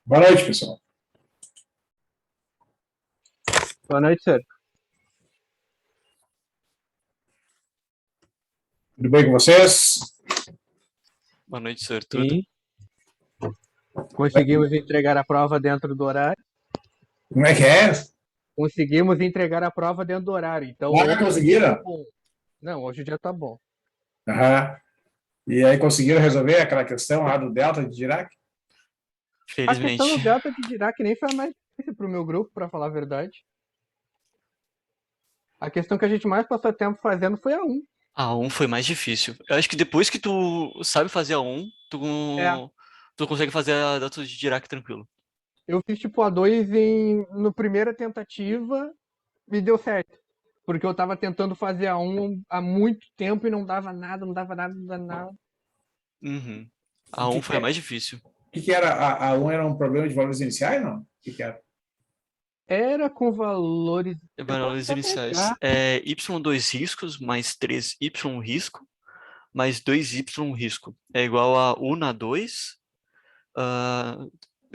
Boa noite, pessoal. Boa noite, senhor. Tudo bem com vocês? Boa noite, senhor. Tudo? Sim. Conseguimos entregar a prova dentro do horário. Como é que é? Conseguimos entregar a prova dentro do horário. Então, Ah, hoje o dia conseguiram? tá bom. Não, hoje o dia tá bom. Aham. E aí conseguiram resolver aquela questão lá do Delta de Dirac? A questão do Felizmente. Delta de Dirac nem foi a mais difícil pro meu grupo, para falar a verdade. A questão que a gente mais passou tempo fazendo foi a 1. A 1 foi mais difícil. Eu acho que depois que tu sabe fazer a 1, É, tu consegue fazer a data de Dirac tranquilo. eu fiz tipo a 2 no primeira tentativa e deu certo. Porque eu tava tentando fazer a 1 há muito tempo e não dava nada, não dava nada, não dava nada. Uhum. O A que, 1 que, foi a é- mais difícil. que era? A 1 era um problema de valores iniciais, não? O que era? Era com valores. Eu posso Valores até iniciais. pegar. É y2 riscos mais 3y risco mais 2y risco. É igual a u na 2,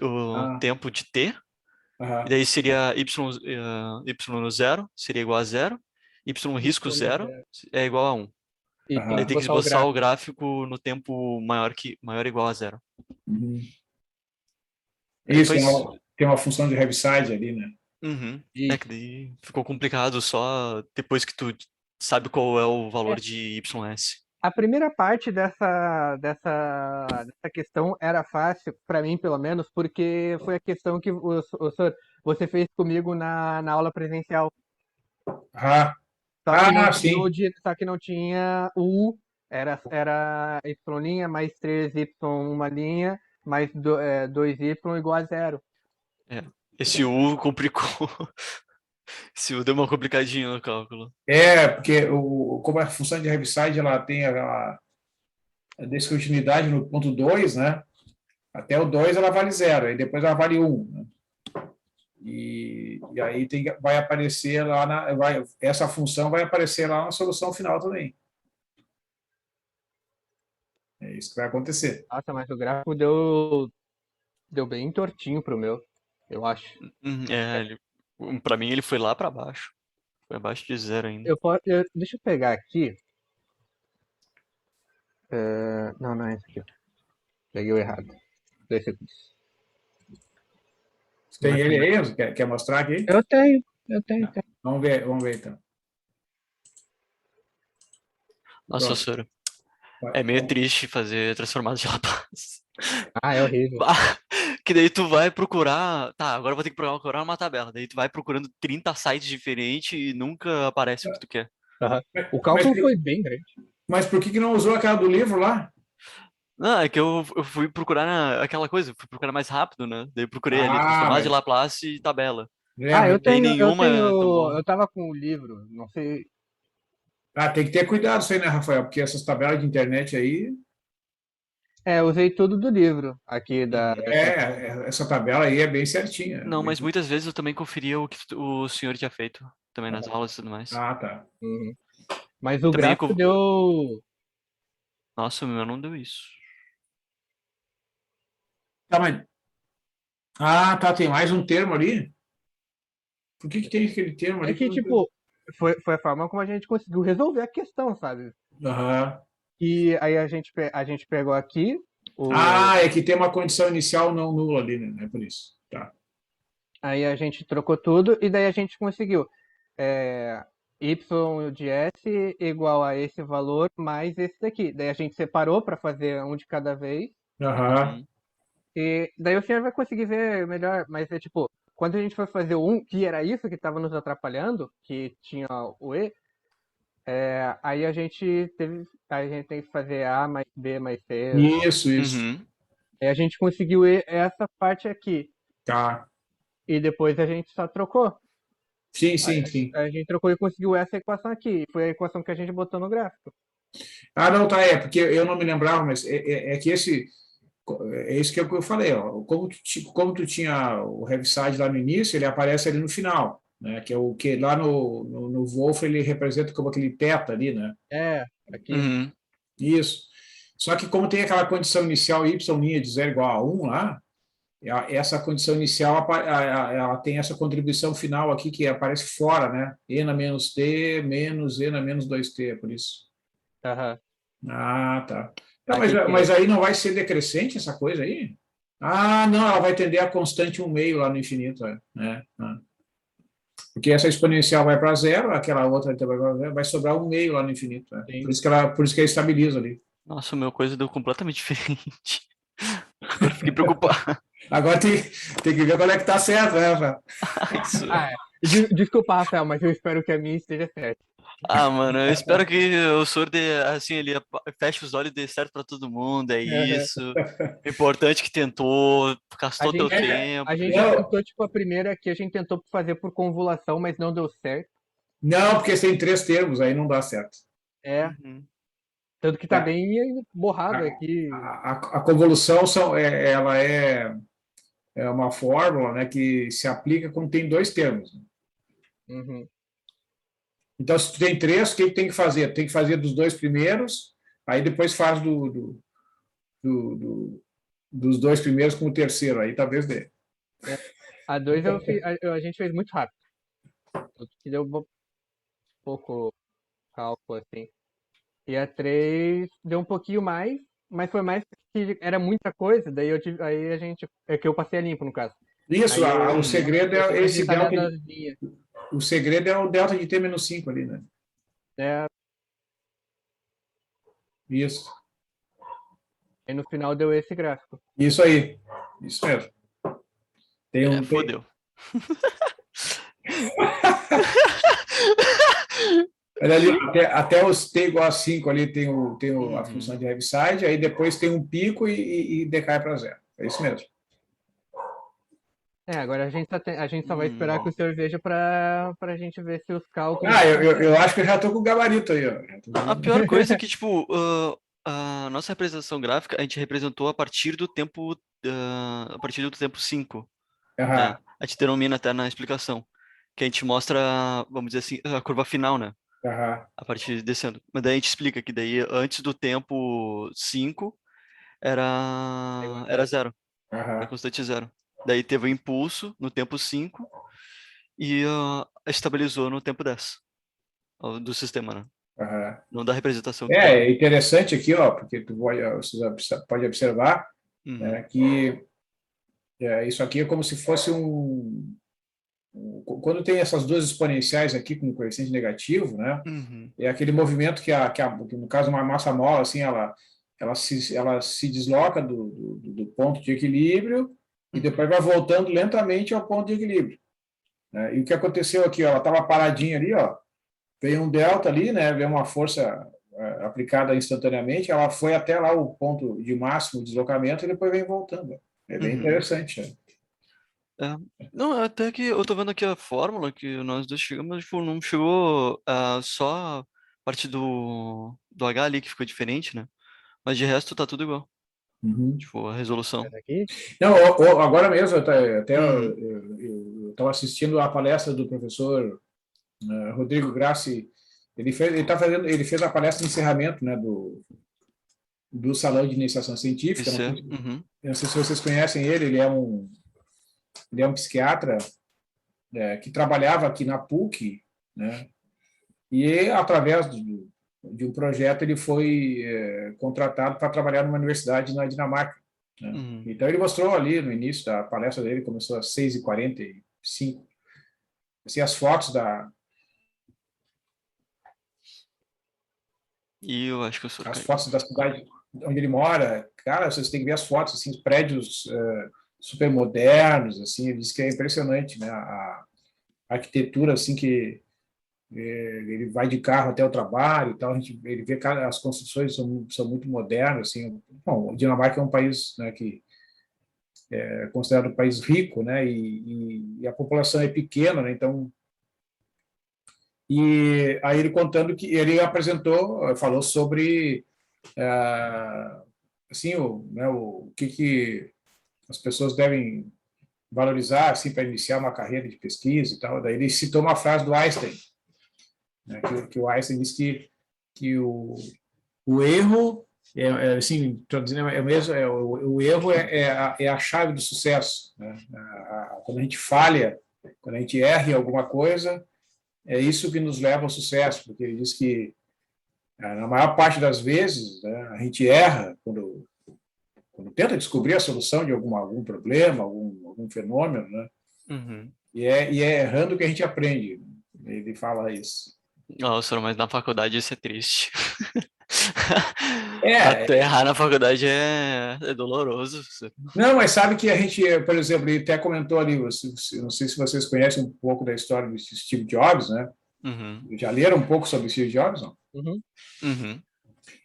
o Ah, tempo de t. E aham. daí seria y no zero, seria igual a zero. Y risco zero é igual a 1. E tem Daí que Aham. tem que botar o esboçar o gráfico. gráfico no tempo maior ou igual a zero. Uhum. Daí Isso, depois. tem uma função de heaviside ali, né? Uhum. É que Isso. daí ficou complicado só depois que tu sabe qual é o É, valor de YS. a primeira parte dessa questão era fácil, para mim pelo menos, porque foi a questão que o senhor, você fez comigo na aula presencial. Ah, Só que não tinha sim. só que não tinha o U, era Y' mais 3Y uma linha, mais 2Y igual a zero. É. Esse U complicou. Esse U deu uma complicadinha no cálculo. É, porque como a função de heaviside ela tem a descontinuidade no ponto 2, né? Até o 2 ela vale zero, e depois ela vale 1. Né? E aí vai aparecer lá, essa função vai aparecer lá na solução final também. É isso que vai acontecer. Nossa, mas o gráfico deu bem tortinho pro meu, eu acho. É, pra mim ele foi lá pra baixo. Foi abaixo de zero ainda. Deixa eu pegar aqui. Não, não é esse aqui. Peguei o errado. 2 segundos. Você tem ele Matemática. aí? Quer mostrar aqui? Eu tenho. Vamos ver então. Nossa, Pronto. senhora. É meio triste fazer transformado de La Paz. Ah, é horrível. Bah, que daí tu vai procurar. Tá, agora eu vou ter que procurar uma tabela. Daí tu vai procurando 30 sites diferentes e nunca aparece o que tu quer. Aham. O Mas, cálculo foi bem grande. mas por que não usou aquela do livro lá? Não, é que eu fui procurar aquela coisa, fui procurar mais rápido, né? Daí eu procurei ali, Ah, transformado de mas Laplace e tabela. Ah, mas Daí nenhuma é tão boa. eu tava com o livro, não sei. tem que ter cuidado isso aí, né, Rafael? Porque essas tabelas de internet aí, Eu usei tudo do livro aqui Uhum. dessa prova. essa tabela aí é bem certinha. Não, mas muitas vezes eu também conferia o que o senhor tinha feito, também nas aulas e tudo mais. Ah, tá. Uhum. Mas o Também, gráfico deu. nossa, o meu não deu isso. Tá, mas... tá, tem mais um termo ali? Por que tem aquele termo É ali que eu que, não entendo? tipo, foi a forma como a gente conseguiu resolver a questão, sabe? Aham. E aí a gente pegou aqui o. É que tem uma condição inicial não nula ali, né? É por isso. Tá. Aí a gente trocou tudo e daí a gente conseguiu. Y de S igual a esse valor mais esse daqui. Daí a gente separou para fazer um de cada vez. Aham. Uhum. E daí o senhor vai conseguir ver melhor, mas é tipo, quando a gente foi fazer o 1, que era isso que estava nos atrapalhando, que tinha o E, aí a gente tem que fazer A mais B mais C. Isso, isso. Uhum. Aí a gente conseguiu essa parte aqui. Tá. E depois a gente só trocou. Sim, Aí sim, sim. a gente trocou e conseguiu essa equação aqui. Foi a equação que a gente botou no gráfico. Não, tá, porque eu não me lembrava, mas é que é isso que é o que eu falei, ó. Como tu tinha o heaviside lá no início, ele aparece ali no final, né? Que é o que lá no Wolf ele representa como aquele teta ali, né? Aqui. Uhum. Isso. Só que como tem aquela condição inicial y' de 0 igual a 1 lá, essa condição inicial ela tem essa contribuição final aqui que aparece fora, né? E na menos t menos e na menos 2t, é por isso. Aham. Ah, tá. Tá, Aqui que mas aí não vai ser decrescente essa coisa aí? Ah, não, ela vai tender a constante 1/2 lá no infinito, né? Porque essa exponencial vai para zero, aquela outra vai para zero, vai sobrar 1/2 lá no infinito. Né? sim. Por isso que ela estabiliza ali. Nossa, o meu coisa deu completamente diferente. Agora fiquei preocupado. Agora tem que ver qual é que tá certo, né, Rafael? Isso. Desculpa, Rafael, mas eu espero que a minha esteja certa. Ah, mano, eu espero que o senhor dê, assim, ele feche os olhos e dê certo pra todo mundo, é isso. Importante que tentou, A gastou teu gente, tempo. a gente tentou, tipo, a primeira que a gente tentou fazer por convolução, mas não deu certo. Não, porque tem 3 termos, aí não dá certo. É, Uhum. tanto que tá É, bem borrado A, aqui. a convolução ela é uma fórmula, né, que se aplica quando tem 2 termos. Uhum. Então, se tu tem 3, o que tem que fazer? Tem que fazer dos 2 primeiros, aí depois faz dos 2 primeiros com o terceiro, aí talvez dê. A 2 a gente fez muito rápido. Tanto que deu pouco cálculo, assim. E a 3 deu um pouquinho mais, mas foi mais que era muita coisa, daí aí a gente. É que eu passei a limpo, no caso. Isso, Aí o Uhum. segredo eu dei é umas esse delta. detalhadazinhas. O segredo é o delta de t-5 ali, né? Né? Isso. Aí no final deu esse gráfico. Isso aí. Isso mesmo. É, fodeu. Olha ali, até os t igual a 5 ali tem a função Uhum. de Heaviside, aí depois tem um pico e decai para zero. É isso mesmo. Agora a gente só vai esperar que o senhor veja pra gente ver se os cálculos. Ah, eu acho que eu já estou com o gabarito aí, ó. A pior coisa é que, tipo, a nossa representação gráfica, a gente representou a partir do tempo, a partir do tempo 5, né? Aham, A gente denomina até na explicação, que a gente mostra, vamos dizer assim, a curva final, né? aham, A partir descendo. Mas daí a gente explica que daí antes do tempo 5 Igual era zero. zero, era aham, constante zero. Daí teve o impulso no tempo 5 e estabilizou no tempo 10 do sistema, né? aham. Não da representação que tava. É interessante aqui, ó, porque você pode observar, Uhum. né, que isso aqui é como se fosse quando tem essas duas exponenciais aqui com coeficiente negativo, né? Uhum. É aquele movimento que no caso uma massa mola, assim, ela se desloca do ponto de equilíbrio e depois vai voltando lentamente ao ponto de equilíbrio. Né? E o que aconteceu aqui, ó, ela estava paradinha ali, ó, veio um delta ali, né? Veio uma força aplicada instantaneamente, ela foi até lá o ponto de máximo deslocamento e depois vem voltando. É bem Uhum. interessante. Né? É. Não, até que eu tô vendo aqui a fórmula que nós dois chegamos, tipo, não chegou só a parte do H ali que ficou diferente, né? Mas de resto tá tudo igual. Uhum. Tipo, a resolução. Aqui? Não, agora mesmo, até Uhum. eu estava assistindo a palestra do professor Rodrigo Grassi. Ele fez a palestra de encerramento, né, do Salão de Iniciação Científica. Isso é. Uhum. Não sei se vocês conhecem ele. Ele é um psiquiatra que trabalhava aqui na PUC, né? E através de um projeto ele foi contratado para trabalhar numa universidade na Dinamarca. Né? Uhum. Então ele mostrou ali no início da palestra dele, começou às 6h45, assim, as fotos E eu acho que eu sou as caiu. fotos da cidade onde ele mora. Cara, vocês têm que ver as fotos, assim, os prédios super modernos, assim, ele diz que é impressionante, né? A arquitetura, assim, que ele vai de carro até o trabalho e tal, ele vê que as construções são muito modernas, assim. Bom, a Dinamarca é um país, né, que é considerado um país rico, né, e a população é pequena, né, então. E aí ele contando que ele apresentou, falou sobre assim o que as pessoas devem valorizar assim para iniciar uma carreira de pesquisa e tal. Daí ele citou uma frase do Einstein, né, que o Einstein disse que o erro assim, estou dizendo, é mesmo, o erro é a chave do sucesso, né? Quando a gente falha, quando a gente erra em alguma coisa, é isso que nos leva ao sucesso, porque ele diz que, na maior parte das vezes, né, a gente erra quando tenta descobrir a solução de algum problema, algum fenômeno, né? Uhum. E é errando que a gente aprende. Ele fala isso. Nossa, mas na faculdade isso é triste. É, Até errar na faculdade é doloroso. não, mas sabe que a gente, por exemplo, ele até comentou ali, não sei se vocês conhecem um pouco da história do Steve Jobs, né? Uhum. Já leram um pouco sobre o Steve Jobs, não? Uhum.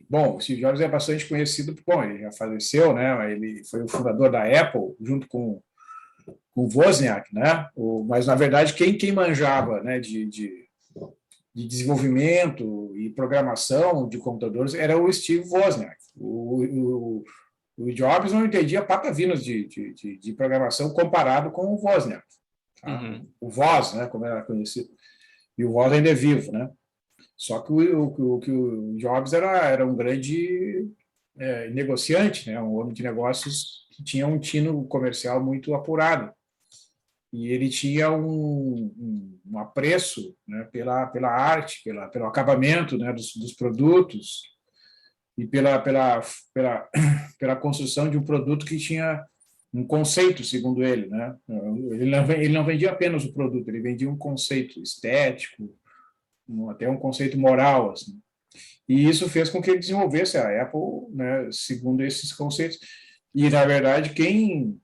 Bom, o Steve Jobs é bastante conhecido, bom, ele já faleceu, né? Ele foi o fundador da Apple, junto com o Wozniak, né? Mas, na verdade, quem manjava, né, de desenvolvimento e programação de computadores era o Steve Wozniak. O Jobs não entendia patavinas de programação comparado com o Wozniak. Tá? Uhum. O Woz, né, como era conhecido. E o Woz ainda é vivo, né? Só que o Jobs era um grande negociante, né? Um homem de negócios que tinha um tino comercial muito apurado. E ele tinha um apreço, né, pela arte, pelo acabamento, né, dos produtos e pela construção de um produto que tinha um conceito, segundo ele, né? Ele não vendia apenas o produto, ele vendia um conceito estético, até um conceito moral, assim. E isso fez com que ele desenvolvesse a Apple, né, segundo esses conceitos. E, na verdade, quem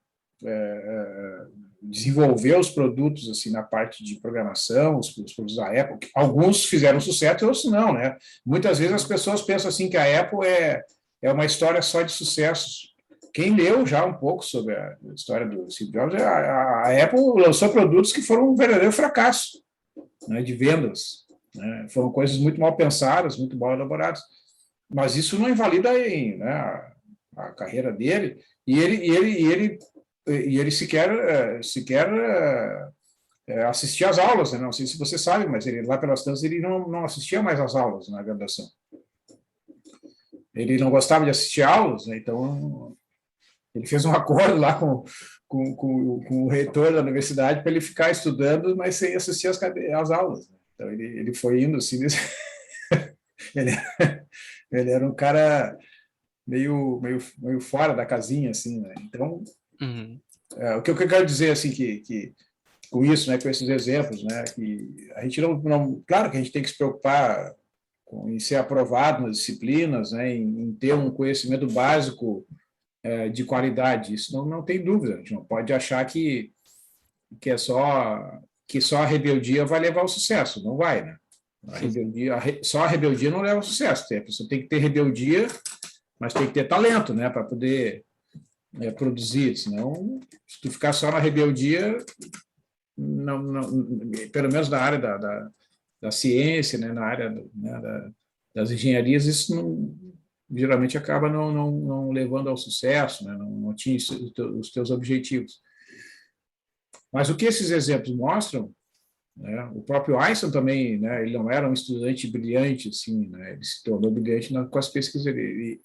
desenvolveu os produtos assim na parte de programação, os produtos da Apple, alguns fizeram sucesso, outros não, né? Muitas vezes as pessoas pensam assim que a Apple é uma história só de sucessos. Quem leu já um pouco sobre a história do Steve Jobs, a Apple lançou produtos que foram um verdadeiro fracasso, né, de vendas, né? Foram coisas muito mal pensadas, muito mal elaboradas. Mas isso não invalida né, a carreira dele. E ele sequer assistia às aulas, né? Não sei se você sabe, mas ele lá pelas tantas ele não assistia mais às aulas na graduação. Ele não gostava de assistir aulas, né? Então ele fez um acordo lá com o reitor da universidade para ele ficar estudando, mas sem assistir às aulas. Então ele foi indo assim, ele, ele era um cara meio fora da casinha, assim, né? Então, Uhum. o que eu quero dizer, assim, que com isso, né, com esses exemplos, né, que a gente claro que a gente tem que se preocupar em ser aprovado nas disciplinas, né, em ter um conhecimento básico de qualidade, isso não tem dúvida, a gente não pode achar que só a rebeldia vai levar ao sucesso, não vai, né? Só a rebeldia não leva ao sucesso, a pessoa tem que ter rebeldia, mas tem que ter talento, né, para poder produzir, senão, se tu ficar só na rebeldia, pelo menos na área da ciência, né, na área, né, das engenharias, isso geralmente acaba não levando ao sucesso, né, não atinge os teus objetivos. Mas o que esses exemplos mostram, né, o próprio Einstein também, né, ele não era um estudante brilhante, assim, né, ele se tornou brilhante com as pesquisas dele.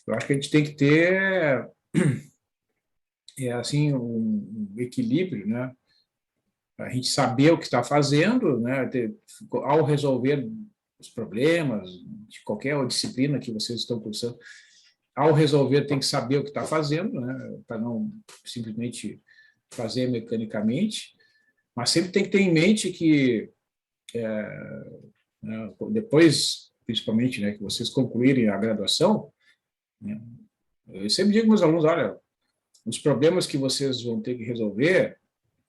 Eu acho que a gente tem que ter assim um equilíbrio, né? A gente saber o que está fazendo, né? Ao resolver os problemas de qualquer disciplina que vocês estão cursando, ao resolver tem que saber o que está fazendo, né? Para não simplesmente fazer mecanicamente, mas sempre tem que ter em mente que né, depois, principalmente, né, que vocês concluírem a graduação, né, eu sempre digo para os alunos, olha, os problemas que vocês vão ter que resolver,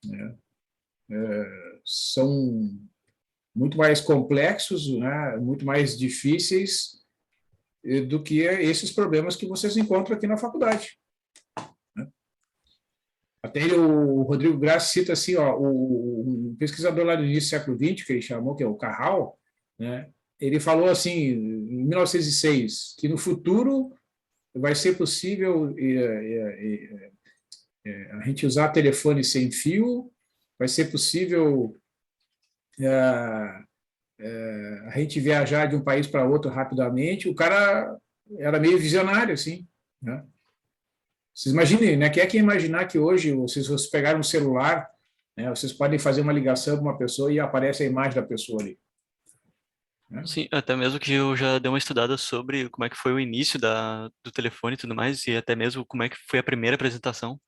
né, são muito mais complexos, né, muito mais difíceis do que esses problemas que vocês encontram aqui na faculdade. Né? Até o Rodrigo Graça cita assim, ó, um pesquisador lá do início do século XX, que ele chamou, que é o Carral, né, ele falou assim, em 1906, que no futuro vai ser possível a gente usar telefone sem fio, vai ser possível a gente viajar de um país para outro rapidamente. O cara era meio visionário, assim, né? Vocês imaginem, né? Quem é que ia imaginar que hoje, vocês pegarem um celular, né, vocês podem fazer uma ligação com uma pessoa e aparece a imagem da pessoa ali, né? Sim, até mesmo que eu já dei uma estudada sobre como é que foi o início do telefone e tudo mais, e até mesmo como é que foi a primeira apresentação,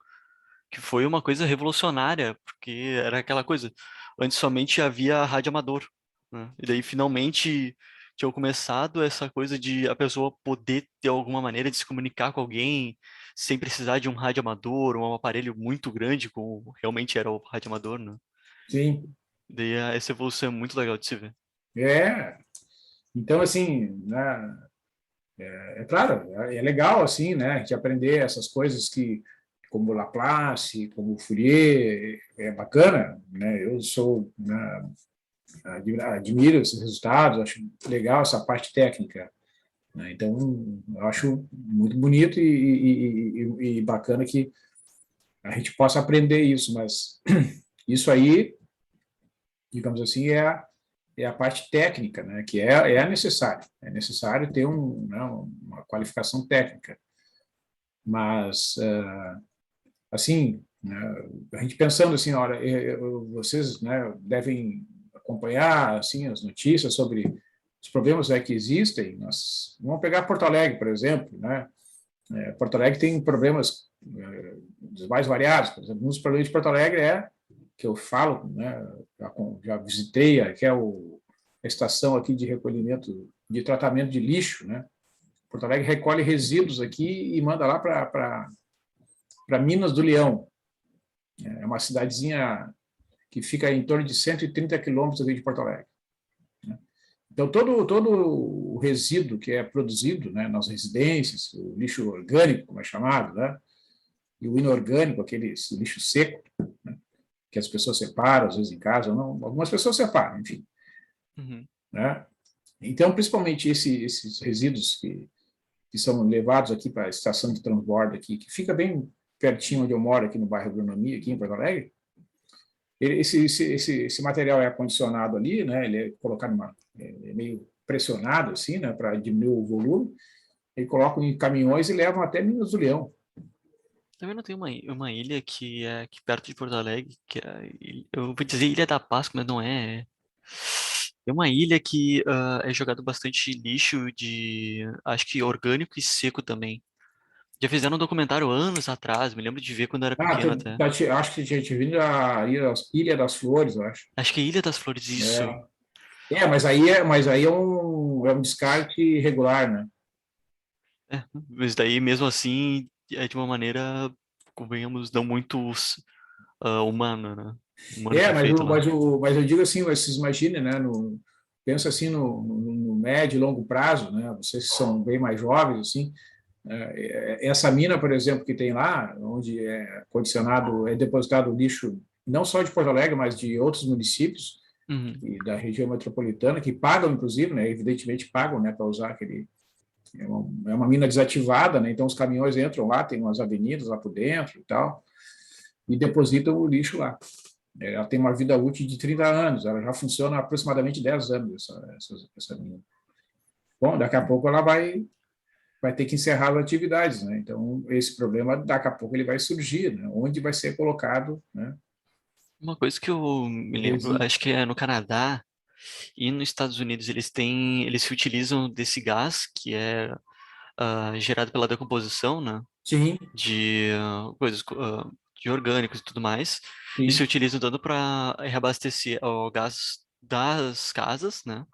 que foi uma coisa revolucionária, porque era aquela coisa, antes somente havia rádio amador, né? E daí finalmente tinha começado essa coisa de a pessoa poder ter alguma maneira de se comunicar com alguém sem precisar de um rádio amador, um aparelho muito grande, como realmente era o rádio amador, né? Sim, Daí essa evolução é muito legal de se ver. é. Então, assim, né, é claro, é legal, assim, né, a gente aprender essas coisas que, como Laplace, como Fourier, é bacana, né? Eu sou, né, admiro esses resultados, acho legal essa parte técnica, né? Então, eu acho muito bonito e bacana que a gente possa aprender isso, mas isso aí, digamos assim, é a parte técnica, né, que é necessário ter né, uma qualificação técnica, mas, assim, né, a gente pensando assim, olha, vocês, né, devem acompanhar, assim, as notícias sobre os problemas, né, que existem. Vamos pegar Porto Alegre, por exemplo, né? Porto Alegre tem problemas dos mais variados. Por exemplo, um dos problemas de Porto Alegre que eu falo, né, já visitei, que é a estação aqui de recolhimento, de tratamento de lixo, né? Porto Alegre recolhe resíduos aqui e manda lá para Minas do Leão. É uma cidadezinha que fica em torno de 130 quilômetros de Porto Alegre. Então, todo o resíduo que é produzido, né, nas residências, o lixo orgânico, como é chamado, né, e o inorgânico, aquele lixo seco, né, que as pessoas separam, às vezes em casa, não, algumas pessoas separam, enfim. Uhum. Né? Então, principalmente esses resíduos que são levados aqui para a estação de transbordo, aqui, que fica bem pertinho onde eu moro, aqui no bairro Agronomia, aqui em Porto Alegre, esse material é acondicionado ali, né? Ele é colocado meio pressionado assim, né? Para diminuir o volume. Ele colocam em caminhões e levam até Minas do Leão. Também não tem uma ilha que é aqui perto de Porto Alegre, que é, eu vou dizer Ilha da Páscoa, mas não é. É uma ilha que é jogado bastante lixo acho que orgânico e seco também. Já fizeram um documentário anos atrás, me lembro de ver quando eu era pequeno até. Acho que tinha vindo a Ilha das Flores, eu acho. Acho que é Ilha das Flores, isso. Mas aí é um descarte irregular, né? É, mas daí mesmo assim é de uma maneira, convenhamos, não muito humana, né? Humano que É, é feito lá. mas eu digo assim, vocês imaginem, né? Pensa assim no médio e longo prazo, né? Vocês que são bem mais jovens, assim, essa mina, por exemplo, que tem lá, onde é depositado o lixo não só de Porto Alegre, mas de outros municípios Uhum. e da região metropolitana, que pagam, inclusive, né? Evidentemente pagam, né? Para usar aquele. É uma mina desativada, né? Então os caminhões entram lá, tem umas avenidas lá por dentro e tal, e depositam o lixo lá. Ela tem uma vida útil de 30 anos, ela já funciona há aproximadamente 10 anos, essa mina. Bom, daqui a pouco ela vai ter que encerrar as atividades, né? Então, esse problema, daqui a pouco, ele vai surgir, né? Onde vai ser colocado, né, Uma coisa que eu me o lembro, resíduo. acho que é no Canadá e nos Estados Unidos, eles se utilizam desse gás que é gerado pela decomposição, né? Sim, De coisas de orgânicos e tudo mais, e se sim, utilizam tanto para reabastecer o gás das casas, né?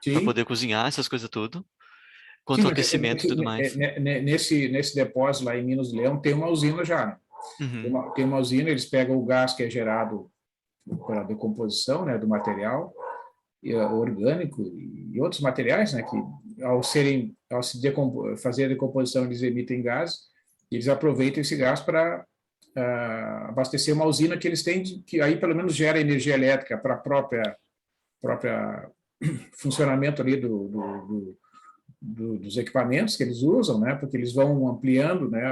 Para sim. poder cozinhar essas coisas tudo, Sim, quanto ao mas aquecimento e tudo mais. nesse depósito lá em Minas do Leão tem uma usina já, né? Tem Uhum. uma, tem uma usina, eles pegam o gás que é gerado pela decomposição, né, do material orgânico e outros materiais, né, que ao se fazer a decomposição eles emitem gás, e eles aproveitam esse gás para abastecer uma usina que eles têm, que aí pelo menos gera energia elétrica para a própria funcionamento ali dos equipamentos que eles usam, né, porque eles vão ampliando, né,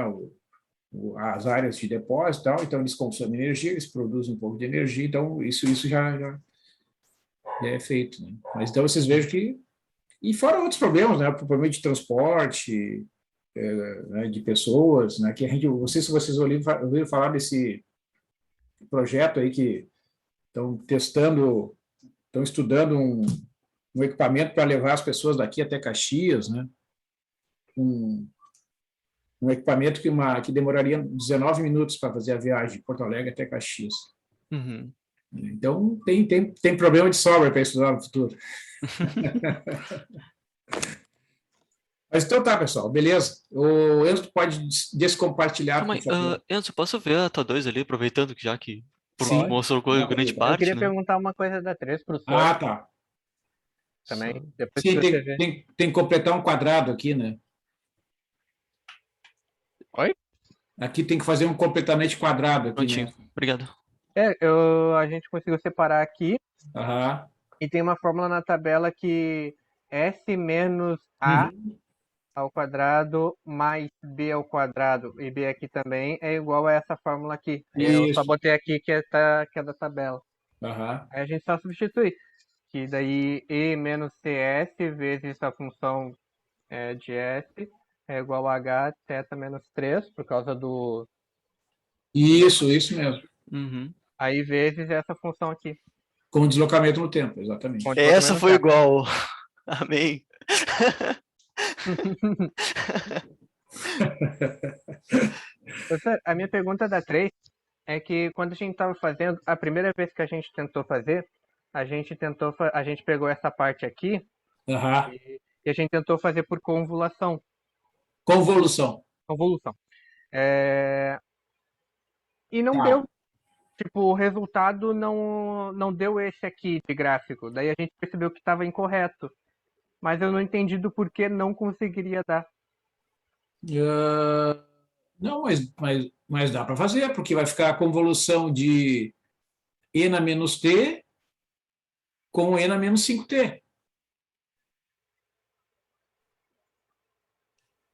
as áreas de depósito e tal, então eles consomem energia, eles produzem um pouco de energia, então isso já é feito. Né? Mas então vocês vejam que E fora outros problemas, né? O problema de transporte, né, de pessoas, né? Que a gente, não sei se vocês ouviram falar desse projeto aí que estão testando, estão estudando um equipamento para levar as pessoas daqui até Caxias, né? Um, um equipamento que demoraria 19 minutos para fazer a viagem de Porto Alegre até Caxias. Uhum. Então, tem problema de sobra para estudar no futuro. Mas então tá, pessoal, beleza. O Enzo pode descompartilhar, Calma por aí, favor. Enzo, posso ver a tua 2 ali, aproveitando que já que Sim. mostrou Não, grande Eu parte, queria né? perguntar uma coisa da 3 pro Sor ah, tá. também, Só... depois que Sim, você vê. tem que completar um quadrado aqui, né? Oi? Aqui tem que fazer um completamente quadrado aqui, Prontinho, né? obrigado. A gente conseguiu separar aqui Aham. e tem uma fórmula na tabela que S menos A Uhum. ao quadrado mais B ao quadrado, e B aqui também é igual a essa fórmula aqui. Aí eu só Isso. botei aqui que é da tabela. Aham. Aí a gente só substitui, que daí E menos CS vezes a função de S é igual a H θ menos 3 por causa do Isso mesmo. Uhum. aí vezes essa função aqui, Com deslocamento no tempo, com exatamente. Essa deslocamento no foi tempo. igual. Amém. Professor, a minha pergunta da 3 é que quando a gente estava fazendo, a primeira vez que a gente tentou fazer, a gente pegou essa parte aqui Aham. e a gente tentou fazer por Convolução. convolução. É, e não Tá. deu, tipo, o resultado não deu esse aqui de gráfico. Daí a gente percebeu que estava incorreto, mas eu não entendi do porquê não conseguiria dar. Ah, não, mas dá para fazer, porque vai ficar a convolução de e na menos t com e na menos 5t.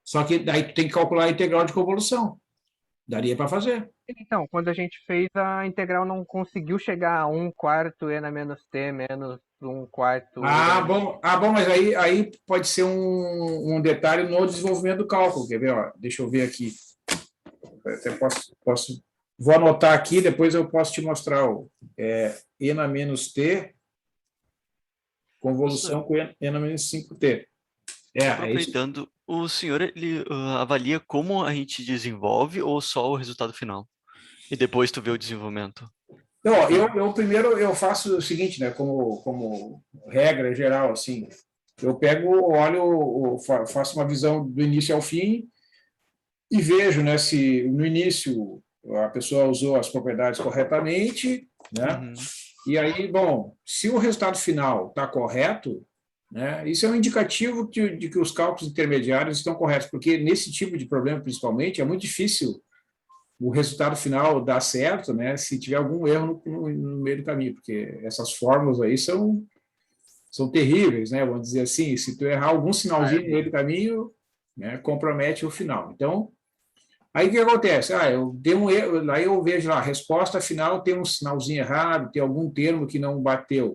Só que daí tu tem que calcular a integral de convolução. Daria para fazer. Então, quando a gente fez, a integral não conseguiu chegar a um quarto e na menos t menos um quarto e na menos... Bom, mas aí pode ser um detalhe no desenvolvimento do cálculo. Quer ver? Ó, deixa eu ver aqui. Eu até posso. Vou anotar aqui, depois eu posso te mostrar o e na menos t, Professor, convolução com e na menos 5t. É isso. aproveitando, o senhor ele avalia como a gente desenvolve ou só o resultado final? E depois tu vê o desenvolvimento? Então, ó, Tipo, eu primeiro eu faço o seguinte, né? Como regra geral, assim, eu pego, olho, faço uma visão do início ao fim e vejo, né, se no início a pessoa usou as propriedades corretamente, né? uhum, E aí, bom, se o resultado final está correto, né, isso é um indicativo de que os cálculos intermediários estão corretos, porque nesse tipo de problema, principalmente, é muito difícil o resultado final dar certo, né, se tiver algum erro no meio do caminho, porque essas fórmulas aí são terríveis, né, vamos dizer assim, se tu errar algum sinalzinho no meio do caminho, né, compromete o final. Então, aí o que acontece? Eu dei um erro, aí eu vejo lá, a resposta final tem um sinalzinho errado, tem algum termo que não bateu.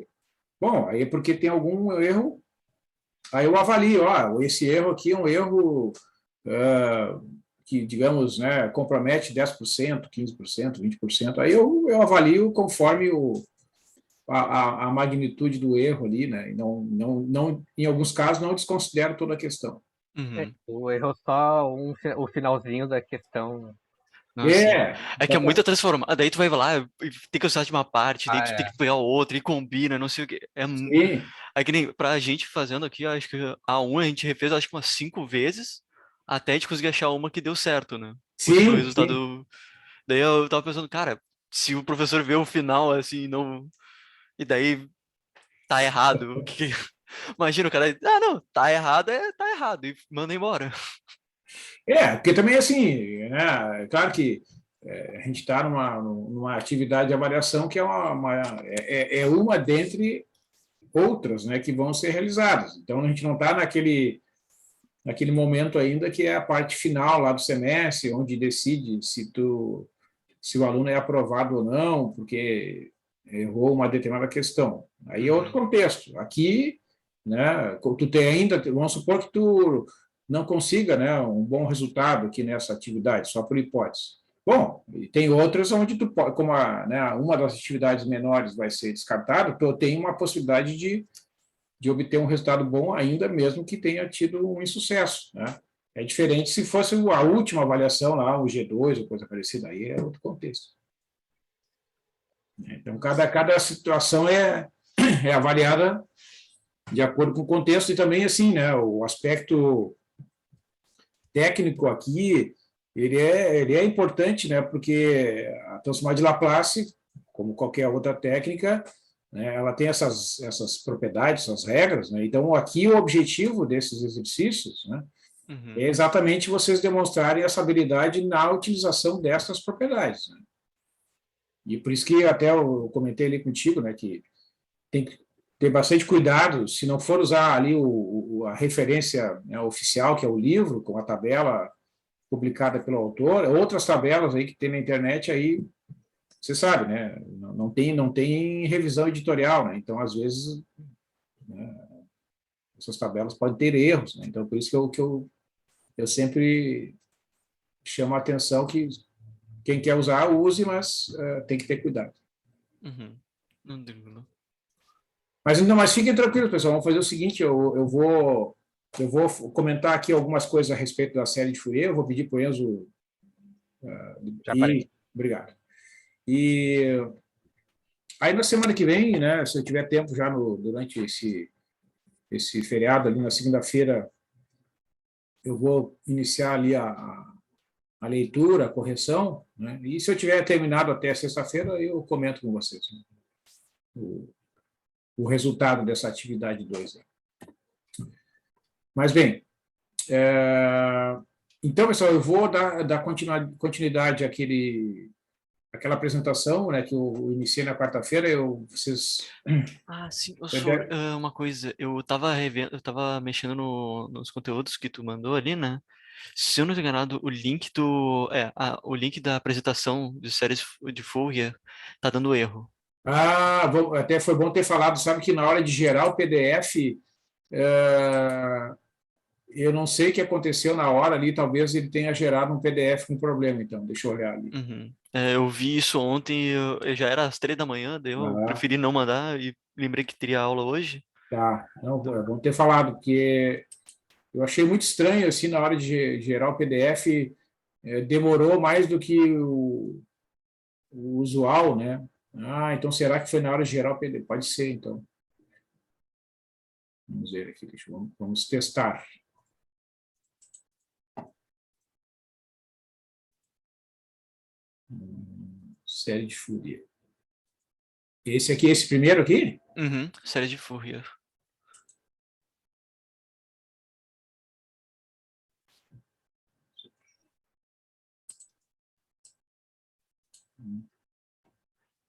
Bom, aí é porque tem algum erro, aí eu avalio, esse erro aqui é um erro que, digamos, né, compromete 10%, 15%, 20%, aí eu avalio conforme a magnitude do erro ali, né, e não, em alguns casos, não desconsidero toda a questão. uhum. O erro só o finalzinho da questão. Não, sim. É que é muita Exatamente. transformada. Daí tu vai lá e tem que usar de uma parte, daí Ah, tu tem é. que pegar outra e combina, não sei o que. Sim, É que nem pra gente fazendo aqui, acho que a uma a gente refez acho que umas 5 vezes até a gente conseguir achar uma que deu certo, né? O sim, sim. resultado. Daí eu tava pensando, cara, se o professor vê o final assim, não. E daí tá errado. Imagina o cara, não, tá errado, tá errado, e manda embora. Porque também, assim, né, é claro que a gente está numa atividade de avaliação que é uma dentre outras, né, que vão ser realizadas. Então, a gente não está naquele momento ainda que é a parte final lá do semestre, onde decide se o aluno é aprovado ou não, porque errou uma determinada questão. Aí é outro Uhum. contexto. Aqui né? Tu tem ainda, vamos supor que tu não consiga, né, um bom resultado aqui nessa atividade, só por hipótese. Bom, e tem outras onde tu pode, como né, uma das atividades menores vai ser descartada, tu tem uma possibilidade de obter um resultado bom ainda mesmo que tenha tido um insucesso, né? É diferente se fosse a última avaliação lá, o G2 ou coisa parecida, aí é outro contexto. Então, cada situação é avaliada de acordo com o contexto e também, assim, né, o aspecto técnico aqui, ele é importante, né, porque a transformada de Laplace, como qualquer outra técnica, né, ela tem essas propriedades, essas regras, né, então aqui o objetivo desses exercícios, né, é exatamente vocês demonstrarem essa habilidade na utilização dessas propriedades, né. E por isso que até eu comentei ali contigo, né, que tem que ter bastante cuidado, se não for usar ali a referência, né, oficial, que é o livro, com a tabela publicada pelo autor, outras tabelas aí que tem na internet, aí você sabe, né, não tem revisão editorial, né, então, às vezes, né, essas tabelas podem ter erros, né, então, por isso que eu sempre chamo a atenção que quem quer usar, use, mas tem que ter cuidado. Não digo, não. Mas fiquem tranquilos, pessoal. Vamos fazer o seguinte: eu vou comentar aqui algumas coisas a respeito da série de Fourier. Eu vou pedir para o Enzo. Já parei. Obrigado. E aí, na semana que vem, né, se eu tiver tempo já durante esse feriado, ali na segunda-feira, eu vou iniciar ali a leitura, a correção, né? E se eu tiver terminado até sexta-feira, eu comento com vocês, né, o resultado dessa atividade 2. Mas, bem, então, pessoal, eu vou dar continuidade àquela apresentação, né, que eu iniciei na quarta-feira. Vocês... Sim, Sor, uma coisa, eu tava revendo, eu tava mexendo nos conteúdos que tu mandou ali, né? Se eu não tô enganado, o link da apresentação de séries de Fourier tá dando erro. Até foi bom ter falado, sabe que na hora de gerar o PDF, eu não sei o que aconteceu na hora ali, talvez ele tenha gerado um PDF com problema, então, deixa eu olhar ali. Eu vi isso ontem, já era às 3 da manhã, daí eu preferi não mandar e lembrei que teria aula hoje. Tá, não, é bom ter falado, porque eu achei muito estranho, assim, na hora de gerar o PDF, demorou mais do que o usual, né? Então será que foi na hora de gerar o PDF? Pode ser, então. Vamos ver aqui, vamos testar. Série de Fourier. Esse aqui, esse primeiro aqui? Série de Fourier.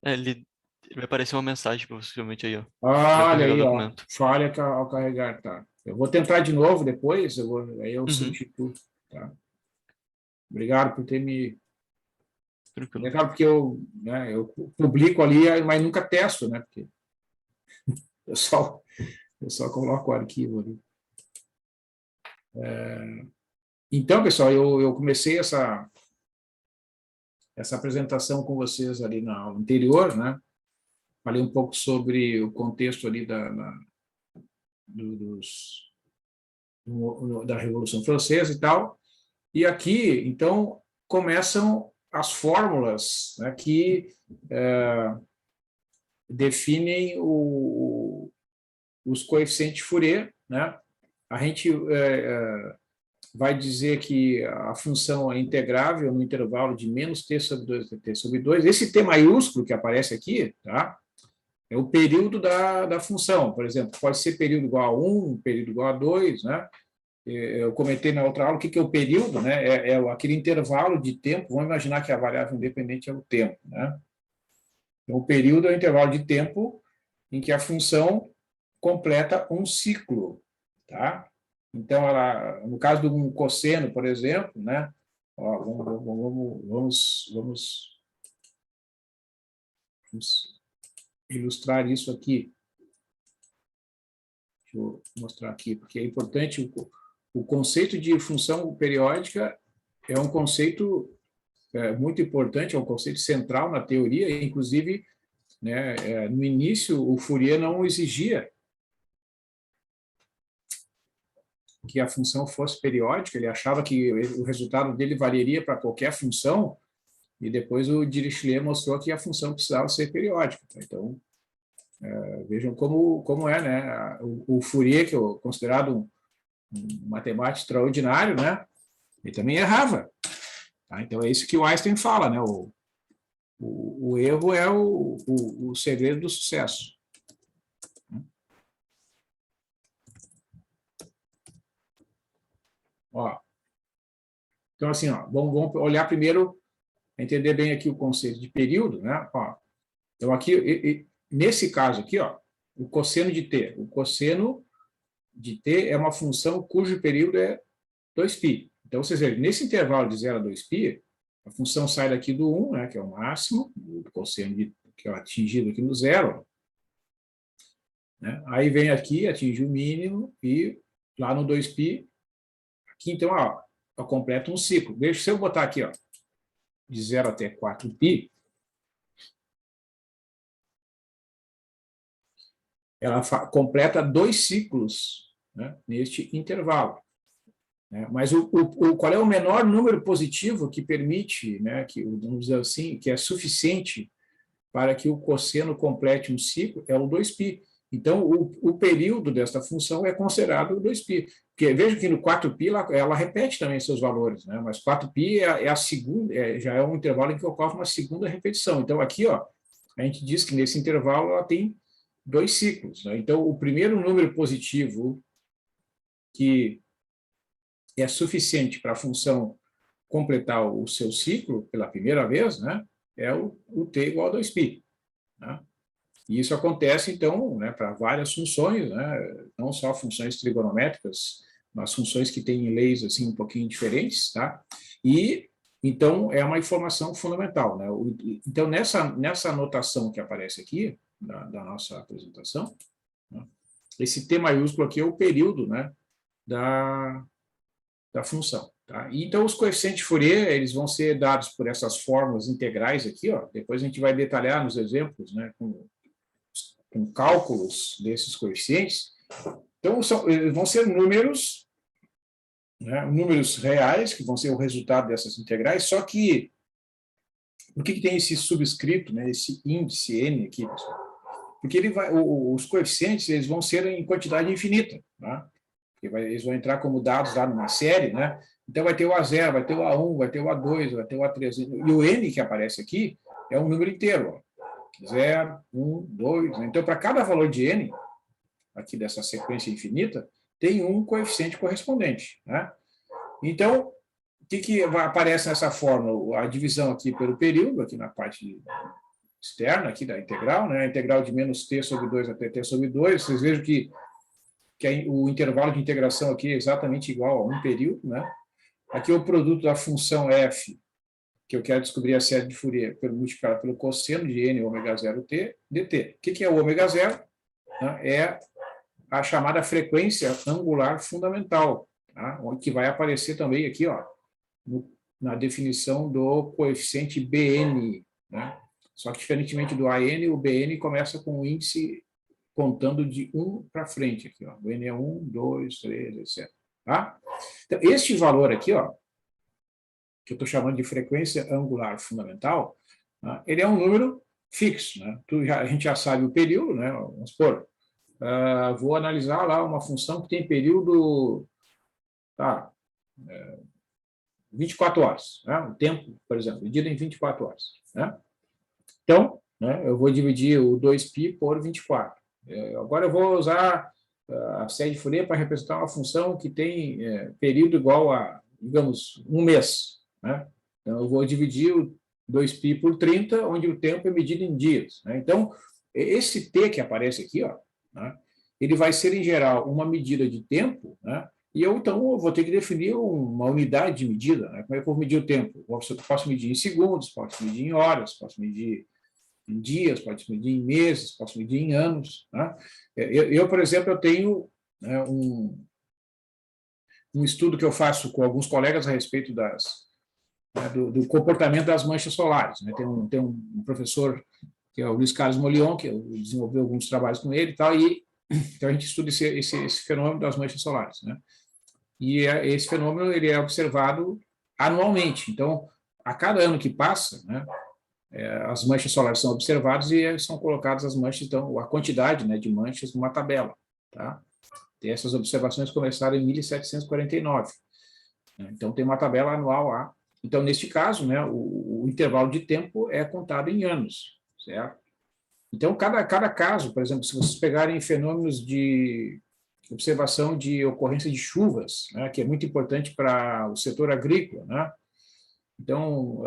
Ele vai aparecer uma mensagem possivelmente aí, ó. Olha aí, ó. Falha ao carregar, tá. Eu vou tentar de novo depois, aí eu substituo, tá? Obrigado por ter me... Tranquilo. Legal, porque eu publico ali, mas nunca testo, né? Porque eu só coloco o arquivo ali. Então, pessoal, eu comecei essa apresentação com vocês ali na aula anterior, né? Falei um pouco sobre o contexto ali da Revolução Francesa e tal. E aqui, então, começam as fórmulas, né, que definem os coeficientes de Fourier, né? A gente vai dizer que a função é integrável no intervalo de menos t sobre 2 até t sobre 2. Esse t maiúsculo que aparece aqui, tá? É o período da função. Por exemplo, pode ser período igual a 1, período igual a 2, né? Eu comentei na outra aula o que é o período, né? É aquele intervalo de tempo. Vamos imaginar que a variável independente é o tempo, né? Então, o período é o intervalo de tempo em que a função completa um ciclo, tá? Então, no caso de um cosseno, por exemplo, né? Ó, vamos ilustrar isso aqui. vou mostrar aqui, porque é importante, o conceito de função periódica é um conceito muito importante, é um conceito central na teoria, inclusive, né, no início, o Fourier não exigia que a função fosse periódica, ele achava que o resultado dele valeria para qualquer função, e depois o Dirichlet mostrou que a função precisava ser periódica. Então, vejam como é, né? O Fourier, que é considerado um matemático extraordinário, né? Ele também errava. Tá? Então, é isso que o Einstein fala, né? O erro é o segredo do sucesso. Ó. Então, assim, ó, vamos olhar primeiro, entender bem aqui o conceito de período, né? Ó, então, aqui, nesse caso aqui, ó, o cosseno de t. O cosseno de t é uma função cujo período é 2π. Então, vocês veem, nesse intervalo de 0 a 2π, a função sai daqui do 1, né, que é o máximo, o cosseno que é atingido aqui no zero, né? Aí vem aqui, atinge o mínimo, e lá no 2π, aqui, então, ó, eu completo um ciclo. Veja, se eu botar aqui, ó, de 0 até 4π, ela completa 2 ciclos, né, neste intervalo. Né? Mas qual é o menor número positivo que permite, né, que, vamos dizer assim, que é suficiente para que o cosseno complete um ciclo? É o 2π. Então, o período desta função é considerado o 2π. Porque veja que no 4π ela repete também seus valores, né? Mas 4π é a segunda, já é um intervalo em que ocorre uma segunda repetição. Então, aqui, ó, a gente diz que nesse intervalo ela tem 2 ciclos. Né? Então, o primeiro número positivo que é suficiente para a função completar o seu ciclo pela primeira vez, né, é o t igual a 2π. Né? E isso acontece, então, né, para várias funções, né, não só funções trigonométricas, mas funções que têm leis assim, um pouquinho diferentes. Tá? E, então, é uma informação fundamental. Né? Então, nessa anotação que aparece aqui, da nossa apresentação, né, esse T maiúsculo aqui é o período, né, da função. Tá? Então, os coeficientes Fourier eles vão ser dados por essas fórmulas integrais aqui. Ó. Depois a gente vai detalhar nos exemplos, né, com cálculos desses coeficientes. Então, vão ser números, né, números reais, que vão ser o resultado dessas integrais, só que por que tem esse subscrito, né, esse índice n aqui, pessoal? Porque os coeficientes eles vão ser em quantidade infinita. Tá? Eles vão entrar como dados lá numa série, né? Então vai ter o A0, vai ter o A1, vai ter o A2, vai ter o A3. E o N que aparece aqui é um número inteiro. Ó. 0, 1, 2. Então, para cada valor de N, aqui dessa sequência infinita, tem um coeficiente correspondente. Né? Então, o que aparece nessa fórmula? A divisão aqui pelo período, aqui na parte externa aqui da integral, né? A integral de menos t sobre 2 até t sobre 2. Vocês vejam que o intervalo de integração aqui é exatamente igual a um período. Né? Aqui é o produto da função f, que eu quero descobrir a série de Fourier, multiplicado pelo cosseno de n ômega 0 t dt. O que é o ômega 0? Né? É a chamada frequência angular fundamental, tá? Que vai aparecer também aqui, ó, na definição do coeficiente Bn. Né? Só que, diferentemente do AN, o Bn começa com o índice contando de 1 para frente. Aqui, ó. O N é 1, 2, 3, etc. Tá? Então, este valor aqui, ó, que eu estou chamando de frequência angular fundamental, né, ele é um número fixo. Né? A gente já sabe o período, né? Vamos supor, vou analisar lá uma função que tem período 24 horas. Né? O tempo, por exemplo, medido em 24 horas. Né? Então, né, eu vou dividir o 2π por 24. Agora eu vou usar a série de Fourier para representar uma função que tem período igual a, digamos, um mês. Né? Então, eu vou dividir o 2π por 30, onde o tempo é medido em dias. Né? Então, esse t que aparece aqui, ó, né, ele vai ser, em geral, uma medida de tempo, né? E então, eu vou ter que definir uma unidade de medida. Né? Como é que eu vou medir o tempo? Eu posso medir em segundos, posso medir em horas, posso medir em dias, posso medir em meses, posso medir em anos. Né? Eu, por exemplo, eu tenho né, um estudo que eu faço com alguns colegas a respeito do comportamento das manchas solares. Né? Tem um professor, que é o Luiz Carlos Molion, que eu desenvolvi alguns trabalhos com ele e tal, e então a gente estuda esse fenômeno das manchas solares. Né? E esse fenômeno ele é observado anualmente. Então, a cada ano que passa, né, as manchas solares são observadas e são colocadas as manchas, então, a quantidade, né, de manchas numa tabela. Tá? E essas observações começaram em 1749. Né? Então, tem uma tabela anual lá. Então, neste caso, né, o intervalo de tempo é contado em anos, certo? Então, cada caso, por exemplo, se vocês pegarem fenômenos de observação de ocorrência de chuvas, né, que é muito importante para o setor agrícola, né? Então,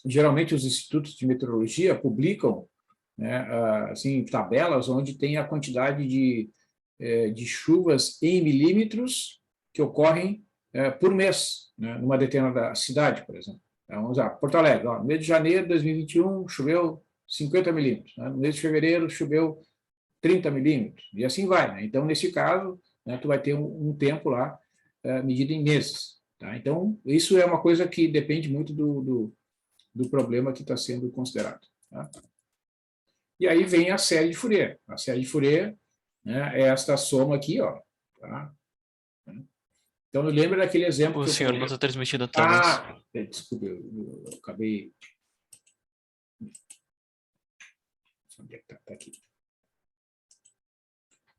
geralmente os institutos de meteorologia publicam, né, assim, tabelas onde tem a quantidade de chuvas em milímetros que ocorrem por mês, né, numa determinada cidade, por exemplo. Então, vamos lá, Porto Alegre, no mês de janeiro de 2021 choveu 50 milímetros, né? No mês de fevereiro choveu 30 milímetros, e assim vai. Né? Então, nesse caso, né, tu vai ter um tempo lá medido em meses. Tá? Então, isso é uma coisa que depende muito do problema que está sendo considerado. Tá? E aí vem a série de Fourier. A série de Fourier, né, é esta soma aqui, ó. Tá? Então, lembra daquele exemplo O que eu senhor falei? não está transmitindo a tela. Desculpe, eu acabei... Onde é que está? Está aqui.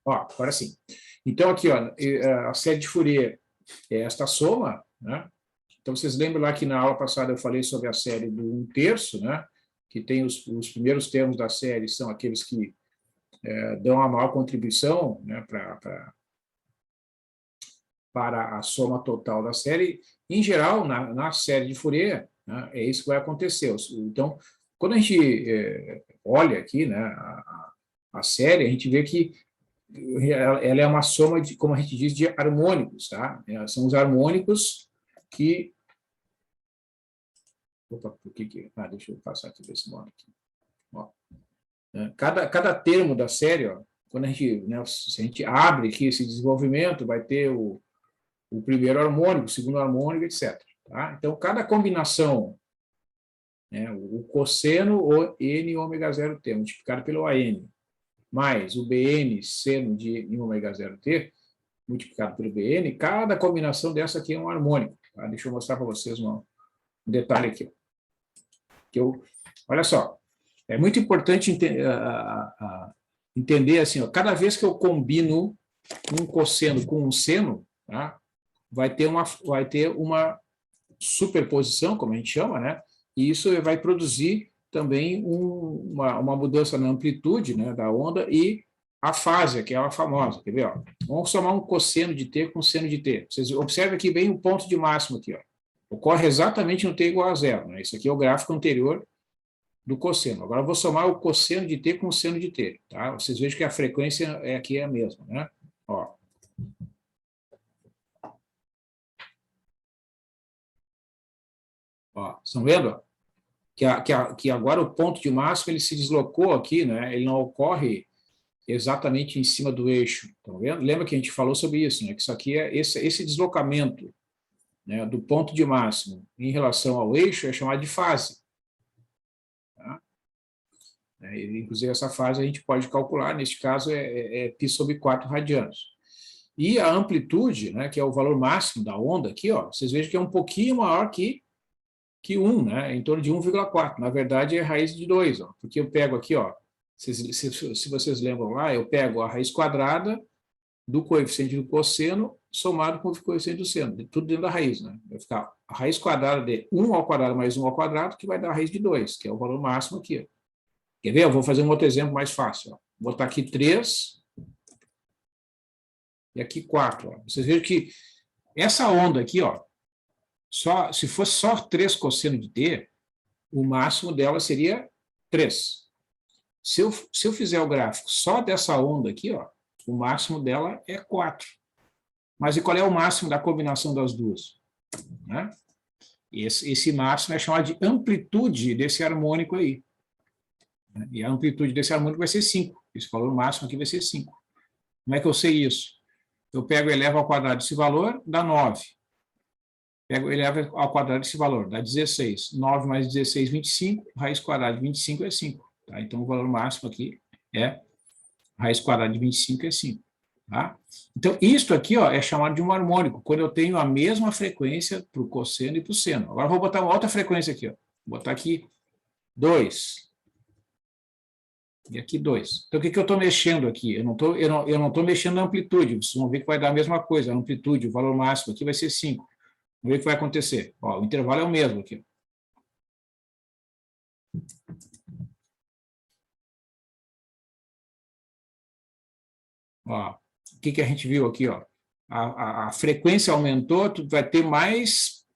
Ó, agora sim. Então, aqui, ó, a série de Fourier é esta soma, né? Então, vocês lembram lá que na aula passada eu falei sobre a série do 1/3, né? Que tem os primeiros termos da série, são aqueles que dão a maior contribuição, né, para a soma total da série. Em geral, na série de Fourier, né, é isso que vai acontecer. Então, quando a gente olha aqui, né, a série, a gente vê que ela é uma soma de, como a gente diz, de harmônicos, tá? São os harmônicos que... Opa, por que... deixa eu passar aqui desse modo aqui. Ó. Cada termo da série, ó, quando a gente, né, se a gente abre aqui esse desenvolvimento, vai ter o primeiro harmônico, o segundo harmônico, etc. Tá? Então, cada combinação, né, o cosseno, o N ômega 0T, multiplicado pelo AN, mais o BN seno de ômega 0T, multiplicado pelo BN, cada combinação dessa aqui é um harmônico. Tá? Deixa eu mostrar para vocês um detalhe aqui. Olha só, é muito importante entender assim, ó, cada vez que eu combino um cosseno com um seno, tá? vai ter uma superposição, como a gente chama, né? E isso vai produzir também uma mudança na amplitude, né, da onda e a fase, que é a famosa. Quer ver? Ó? Vamos somar um cosseno de T com seno de T. Vocês observem aqui bem o ponto de máximo aqui. Ó. Ocorre exatamente no T igual a zero. Né? Isso aqui é o gráfico anterior do cosseno. Agora eu vou somar o cosseno de T com o seno de T. Tá? Vocês vejam que a frequência aqui é a mesma. Né? Ó. Ó, estão vendo? Que agora o ponto de máximo ele se deslocou aqui, né? Ele não ocorre exatamente em cima do eixo. Estão vendo? Lembra que a gente falou sobre isso, né? Que isso aqui é esse deslocamento, né, do ponto de máximo em relação ao eixo é chamado de fase. Tá? Inclusive, essa fase a gente pode calcular, neste caso é π sobre 4 radianos. E a amplitude, né, que é o valor máximo da onda aqui, ó, vocês vejam que é um pouquinho maior que 1, né? Em torno de 1,4. Na verdade, é raiz de 2, ó, porque eu pego aqui, ó, se vocês lembram lá, eu pego a raiz quadrada do coeficiente do cosseno somado com o coeficiente do seno, tudo dentro da raiz. Né? Vai ficar a raiz quadrada de 1 ao quadrado mais 1 ao quadrado, que vai dar a raiz de 2, que é o valor máximo aqui. Ó. Quer ver? Eu vou fazer um outro exemplo mais fácil. Ó. Vou botar aqui 3 e aqui 4. Ó. Vocês vejam que essa onda aqui, ó, se fosse só 3 cosseno de T, o máximo dela seria 3. Se eu fizer o gráfico só dessa onda aqui, ó, o máximo dela é 4. Mas e qual é o máximo da combinação das duas? Né? Esse máximo é chamado de amplitude desse harmônico aí. E a amplitude desse harmônico vai ser 5. Esse valor máximo aqui vai ser 5. Como é que eu sei isso? Eu pego e elevo ao quadrado desse valor, dá 9. Pego e elevo ao quadrado desse valor, dá 16. 9 mais 16, 25. Raiz quadrada de 25 é 5. Tá? Então, o valor máximo aqui é raiz quadrada de 25 é 5. Tá? Então, isto aqui ó, é chamado de um harmônico, quando eu tenho a mesma frequência para o cosseno e para o seno. Agora, vou botar uma outra frequência aqui. Ó. Vou botar aqui 2. E aqui 2. Então, o que eu estou mexendo aqui? Eu não estou mexendo na amplitude. Vocês vão ver que vai dar a mesma coisa. A amplitude, o valor máximo aqui vai ser 5. Vamos ver o que vai acontecer. Ó, o intervalo é o mesmo aqui. Ó, o que a gente viu aqui? Ó? A frequência aumentou, tu vai ter mais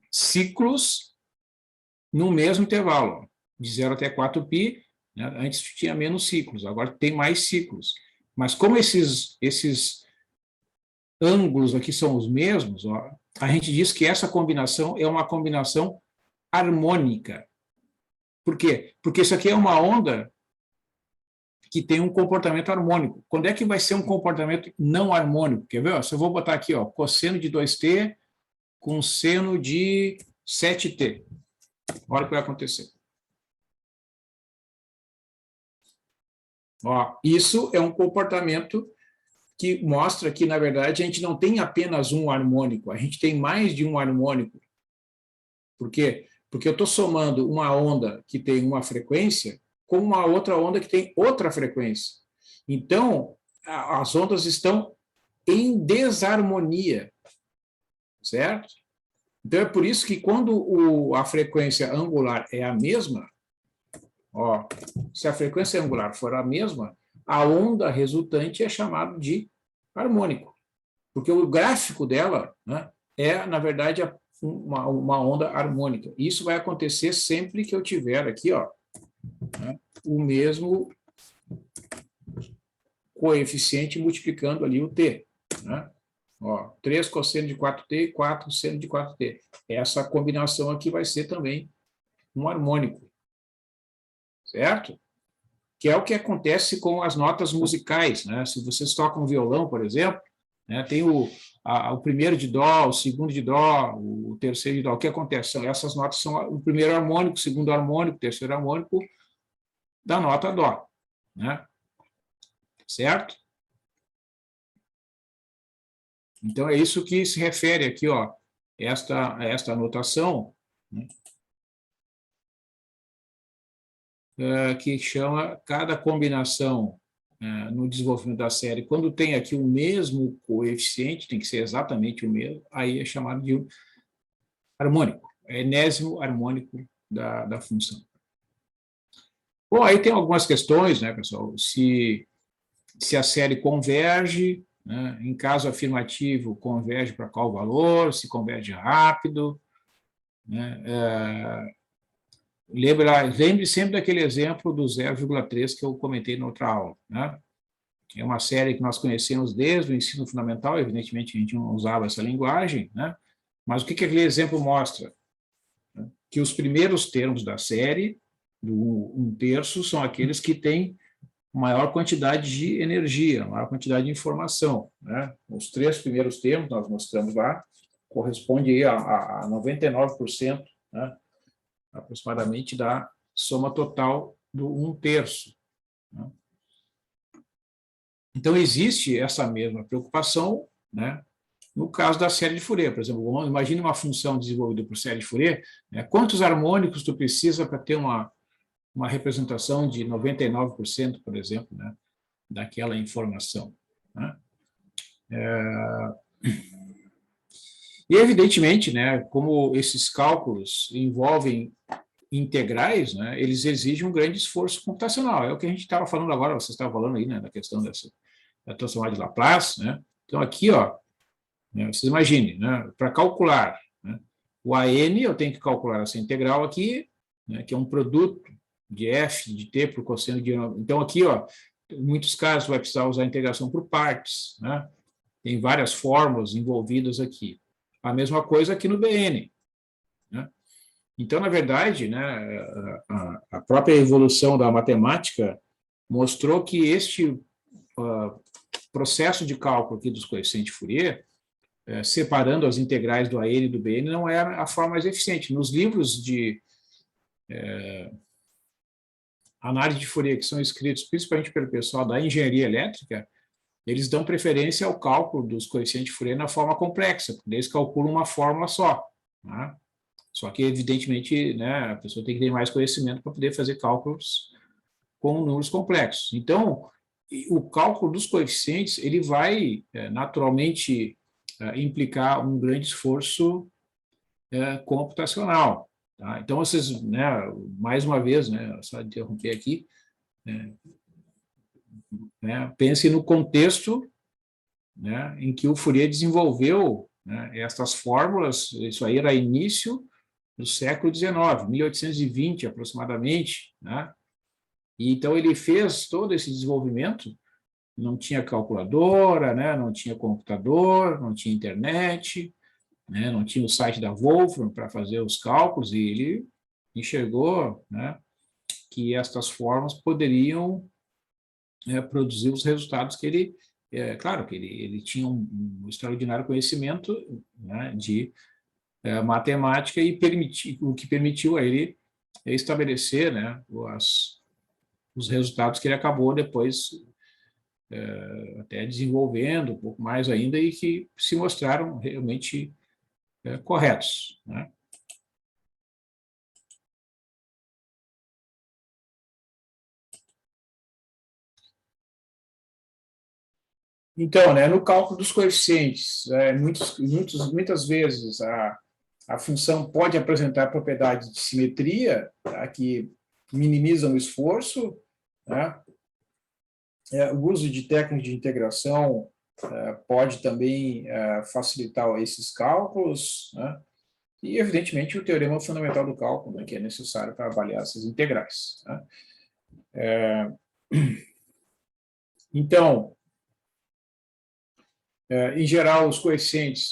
ciclos no mesmo intervalo. Ó, de 0 até 4π, né? Antes tinha menos ciclos, agora tem mais ciclos. Mas como esses ângulos aqui são os mesmos, ó, a gente diz que essa combinação é uma combinação harmônica. Por quê? Porque isso aqui é uma onda que tem um comportamento harmônico. Quando é que vai ser um comportamento não harmônico? Quer ver? Se eu vou botar aqui, ó, cosseno de 2t com seno de 7t. Olha o que vai acontecer. Ó, isso é um comportamento que mostra que, na verdade, a gente não tem apenas um harmônico, a gente tem mais de um harmônico. Por quê? Porque eu estou somando uma onda que tem uma frequência com uma outra onda que tem outra frequência. Então, as ondas estão em desarmonia, certo? Então, é por isso que quando a frequência angular é a mesma, ó, se a frequência angular for a mesma, a onda resultante é chamada de harmônico, porque o gráfico dela, né, é, na verdade, uma onda harmônica. Isso vai acontecer sempre que eu tiver aqui, ó, né, o mesmo coeficiente multiplicando ali o t. Né? Ó, 3 cosseno de 4t e 4 seno de 4t. Essa combinação aqui vai ser também um harmônico. Certo? Que é o que acontece com as notas musicais. Né? Se vocês tocam violão, por exemplo, né, tem o primeiro de dó, o segundo de dó, o terceiro de dó. O que acontece? Essas notas são o primeiro harmônico, o segundo harmônico, o terceiro harmônico da nota dó. Né? Certo? Então, é isso que se refere aqui, ó, esta anotação, né, que chama cada combinação no desenvolvimento da série, quando tem aqui o mesmo coeficiente, tem que ser exatamente o mesmo, aí é chamado de harmônico, é enésimo harmônico da função. Bom, aí tem algumas questões, né, pessoal, se a série converge, né, em caso afirmativo, converge para qual valor, se converge rápido, né, lembre sempre daquele exemplo do 0,3 que eu comentei na outra aula. Né? É uma série que nós conhecemos desde o ensino fundamental, evidentemente a gente não usava essa linguagem, né? Mas o que aquele exemplo mostra? Que os primeiros termos da série, do 1/3, são aqueles que têm maior quantidade de energia, maior quantidade de informação. Né? Os 3 primeiros termos, nós mostramos lá, corresponde a 99%, né? Aproximadamente da soma total do 1/3. Né? Então, existe essa mesma preocupação, né, no caso da série de Fourier. Por exemplo, imagine uma função desenvolvida por série de Fourier, né, quantos harmônicos tu precisa para ter uma representação de 99%, por exemplo, né, daquela informação. Né? E, evidentemente, né, como esses cálculos envolvem integrais, né, eles exigem um grande esforço computacional. É o que a gente estava falando agora, você estava falando aí, né, da questão da transformada de Laplace. Né? Então, aqui, ó, né, vocês imaginem, né, para calcular, né, o AN, eu tenho que calcular essa integral aqui, né, que é um produto de f de t por cosseno de... Então, aqui, ó, em muitos casos, vai precisar usar a integração por partes. Né? Tem várias fórmulas envolvidas aqui. A mesma coisa aqui no BN. Né? Então, na verdade, né, a própria evolução da matemática mostrou que este processo de cálculo aqui dos coeficientes de Fourier, separando as integrais do AN e do BN, não é a forma mais eficiente. Nos livros de análise de Fourier, que são escritos principalmente pelo pessoal da engenharia elétrica, eles dão preferência ao cálculo dos coeficientes de Fourier na forma complexa, porque eles calculam uma fórmula só. Né? Só que, evidentemente, né, a pessoa tem que ter mais conhecimento para poder fazer cálculos com números complexos. Então, o cálculo dos coeficientes ele vai, naturalmente, implicar um grande esforço computacional. Tá? Então, vocês, né, mais uma vez, né, só interromper aqui, né, pense no contexto, né, em que o Fourier desenvolveu, né, estas fórmulas. Isso aí era início do século XIX, 1820 aproximadamente, né? E então ele fez todo esse desenvolvimento, não tinha calculadora, né, não tinha computador, não tinha internet, né, não tinha o site da Wolfram para fazer os cálculos, e ele enxergou, né, que estas fórmulas poderiam produzir os resultados que ele, claro que ele tinha um extraordinário conhecimento, né, de matemática, e o que permitiu a ele estabelecer, né, os resultados que ele acabou depois até desenvolvendo um pouco mais ainda, e que se mostraram realmente corretos. Né? Então, né, no cálculo dos coeficientes, muitas vezes a função pode apresentar propriedades de simetria, tá, que minimizam o esforço, né? O uso de técnicas de integração pode também facilitar esses cálculos, né? E, evidentemente, o teorema fundamental do cálculo, né, que é necessário para avaliar essas integrais. Né? Então, em geral, os coeficientes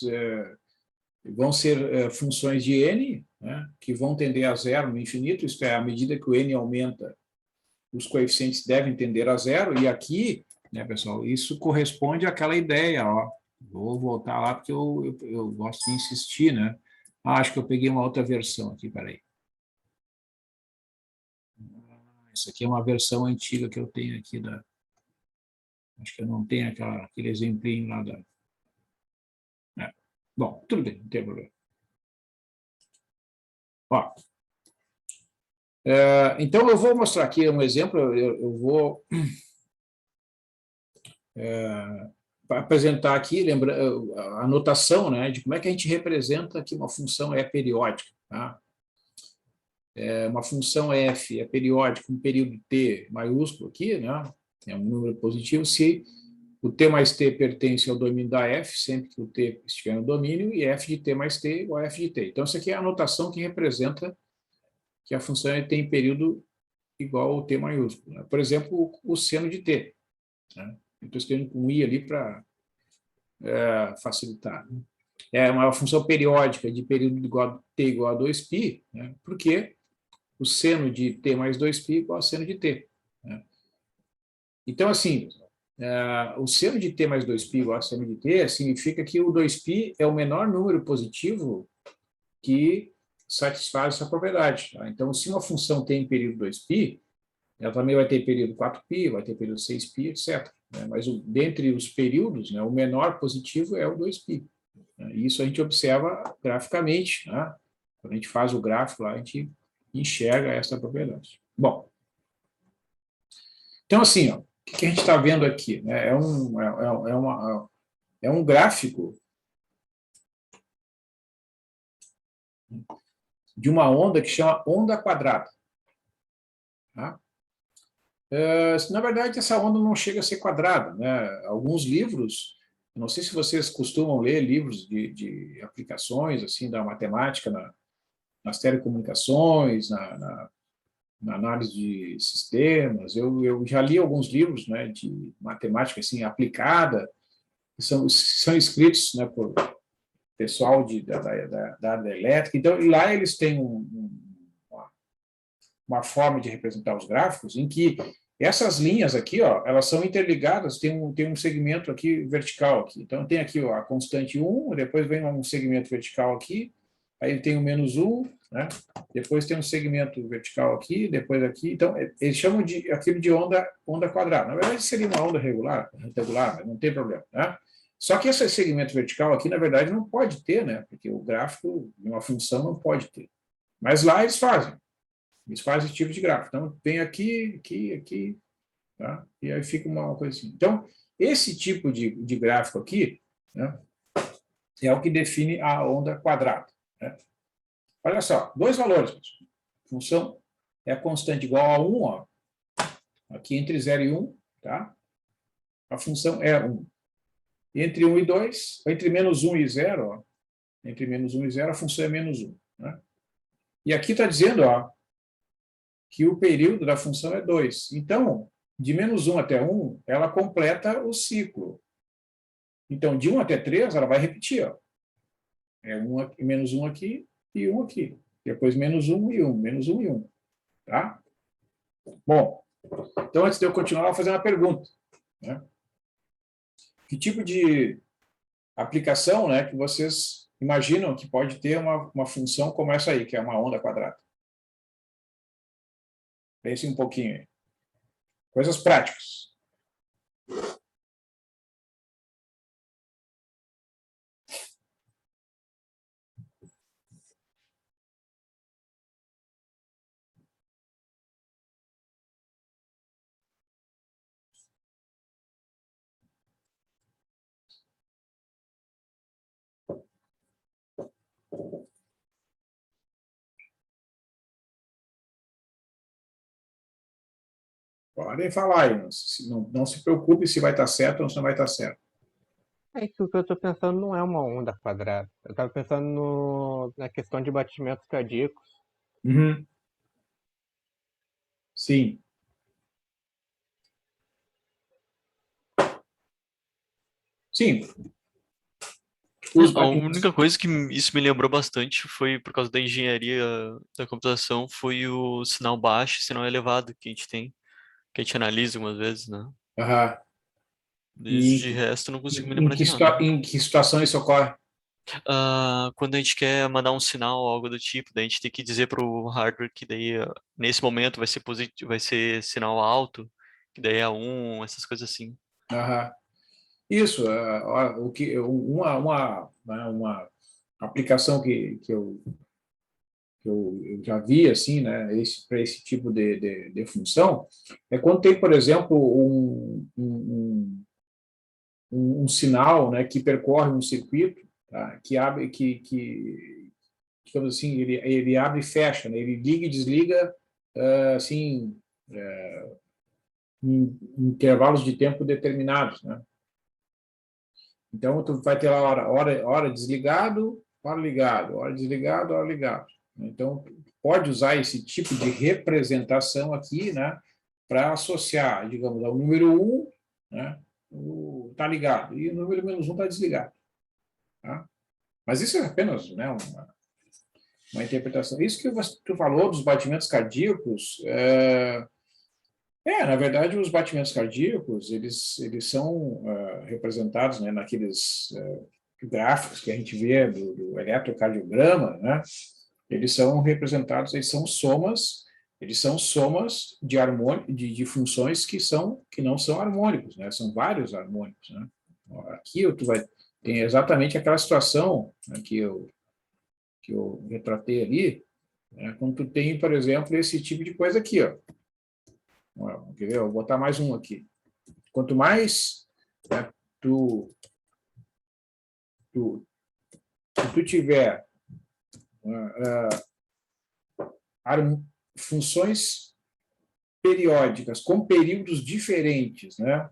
vão ser funções de n, né, que vão tender a zero no infinito, isto é, à medida que o n aumenta, os coeficientes devem tender a zero, e aqui, né, pessoal, isso corresponde àquela ideia, ó. Vou voltar lá porque eu gosto de insistir, né? Acho que eu peguei uma outra versão aqui, peraí. Isso aqui é uma versão antiga que eu tenho aqui da... Acho que eu não tenho aquele exemplinho lá da... Bom, tudo bem, não tem problema. Ó, então, eu vou mostrar aqui um exemplo, eu vou apresentar aqui, a notação, né, de como é que a gente representa que uma função é periódica. Tá? Uma função f é periódica, um período t maiúsculo aqui, né, é um número positivo, se o t mais t pertence ao domínio da f, sempre que o t estiver no domínio, e f de t mais t igual a f de t. Então, isso aqui é a notação que representa que a função tem período igual ao t maiúsculo. Né? Por exemplo, o seno de t. Né? Estou escrevendo com i ali para facilitar. Né? É uma função periódica de período igual a t igual a 2π, né? Porque o seno de t mais 2π igual a seno de t. Né? Então, assim, o seno de t mais 2π igual a seno de t significa que o 2π é o menor número positivo que satisfaz essa propriedade. Tá? Então, se uma função tem período 2π, ela também vai ter período 4π, vai ter período 6π, etc. Né? Mas dentre os períodos, né, o menor positivo é o 2π. Né? E isso a gente observa graficamente. Né? Quando a gente faz o gráfico lá, a gente enxerga essa propriedade. Bom, então, assim, ó, o que a gente está vendo aqui? Né? É um gráfico de uma onda que chama onda quadrada. Tá? Na verdade, essa onda não chega a ser quadrada. Né? Alguns livros, não sei se vocês costumam ler livros de aplicações assim da matemática nas telecomunicações, na análise de sistemas. Eu já li alguns livros, né, de matemática assim, aplicada, que são escritos, né, por pessoal da área elétrica. Então, lá eles têm uma forma de representar os gráficos em que Essas linhas aqui, ó, elas são interligadas, tem um segmento aqui vertical aqui. Então, tem aqui ó, a constante 1, depois vem um segmento vertical aqui, aí tem o menos 1, né? Depois tem um segmento vertical aqui, depois aqui. Então, eles chamam de aquilo de onda quadrada. Na verdade, seria uma onda retangular, mas não tem problema, né? Só que esse segmento vertical aqui, na verdade, não pode ter, né? Porque o gráfico, uma função, não pode ter. Mas lá eles fazem. Eles fazem esse tipo de gráfico. Então, tem aqui, aqui, aqui, tá? E aí fica uma coisa assim. Então, esse tipo de gráfico aqui, né, é o que define a onda quadrada, né? Olha só, dois valores. Pessoal. A função é a constante igual a 1, ó, aqui entre 0 e 1, tá? A função é 1. Entre 1 e 2, entre menos 1 e 0, ó, entre menos 1 e 0, a função é menos 1. Né? E aqui está dizendo ó, que o período da função é 2. Então, de menos 1 até 1, ela completa o ciclo. Então, de 1 até 3, ela vai repetir. Ó. É 1 aqui, menos 1 aqui e 1 aqui. Depois menos 1 e 1, menos 1 e 1. Tá? Bom, então antes de eu continuar, eu vou fazer uma pergunta. Né? Que tipo de aplicação, né, que vocês imaginam que pode ter uma função como essa aí, que é uma onda quadrada? Pense um pouquinho aí. Coisas práticas. Podem falar aí, não se preocupe se vai estar certo ou se não vai estar certo. É isso que eu estou pensando não é uma onda quadrada. Eu estava pensando na questão de batimentos cardíacos. Uhum. Sim. Sim. Os A batimentos. única coisa que isso me lembrou bastante foi por causa da engenharia da computação, foi o sinal baixo e sinal elevado que a gente tem, que a gente analisa algumas vezes, né? Aham. Isso E de resto, eu não consigo me em lembrar de nada. em que situação isso ocorre? Quando a gente quer mandar um sinal ou algo do tipo, daí a gente tem que dizer para o hardware que daí nesse momento vai ser positivo, vai ser sinal alto, que daí é um, essas coisas assim. Aham. Isso, o que, né, uma aplicação que eu já vi, assim, né, para esse tipo de função, é quando tem, por exemplo, um sinal, né, que percorre um circuito, tá, que abre, digamos assim, ele abre e fecha, né, ele liga e desliga, assim, em intervalos de tempo determinados, né? Então, tu vai ter lá hora desligado, hora ligado, hora desligado, hora ligado. Então, pode usar esse tipo de representação aqui, né, para associar, digamos, ao número 1, né, está ligado, e o número menos 1 está desligado. Tá? Mas isso é apenas, né, uma interpretação. Isso que tu falou dos batimentos cardíacos, na verdade, os batimentos cardíacos, eles são representados, né, naqueles gráficos que a gente vê do eletrocardiograma, né? Eles são representados, eles são somas de funções que não são harmônicos, né? São vários harmônicos, né? Aqui tem exatamente aquela situação, né, que eu retratei ali, né, quando tu tem, por exemplo, esse tipo de coisa aqui, ó. Quer ver? Eu vou botar mais um aqui. Quanto mais, né, tu tiver funções periódicas com períodos diferentes, né,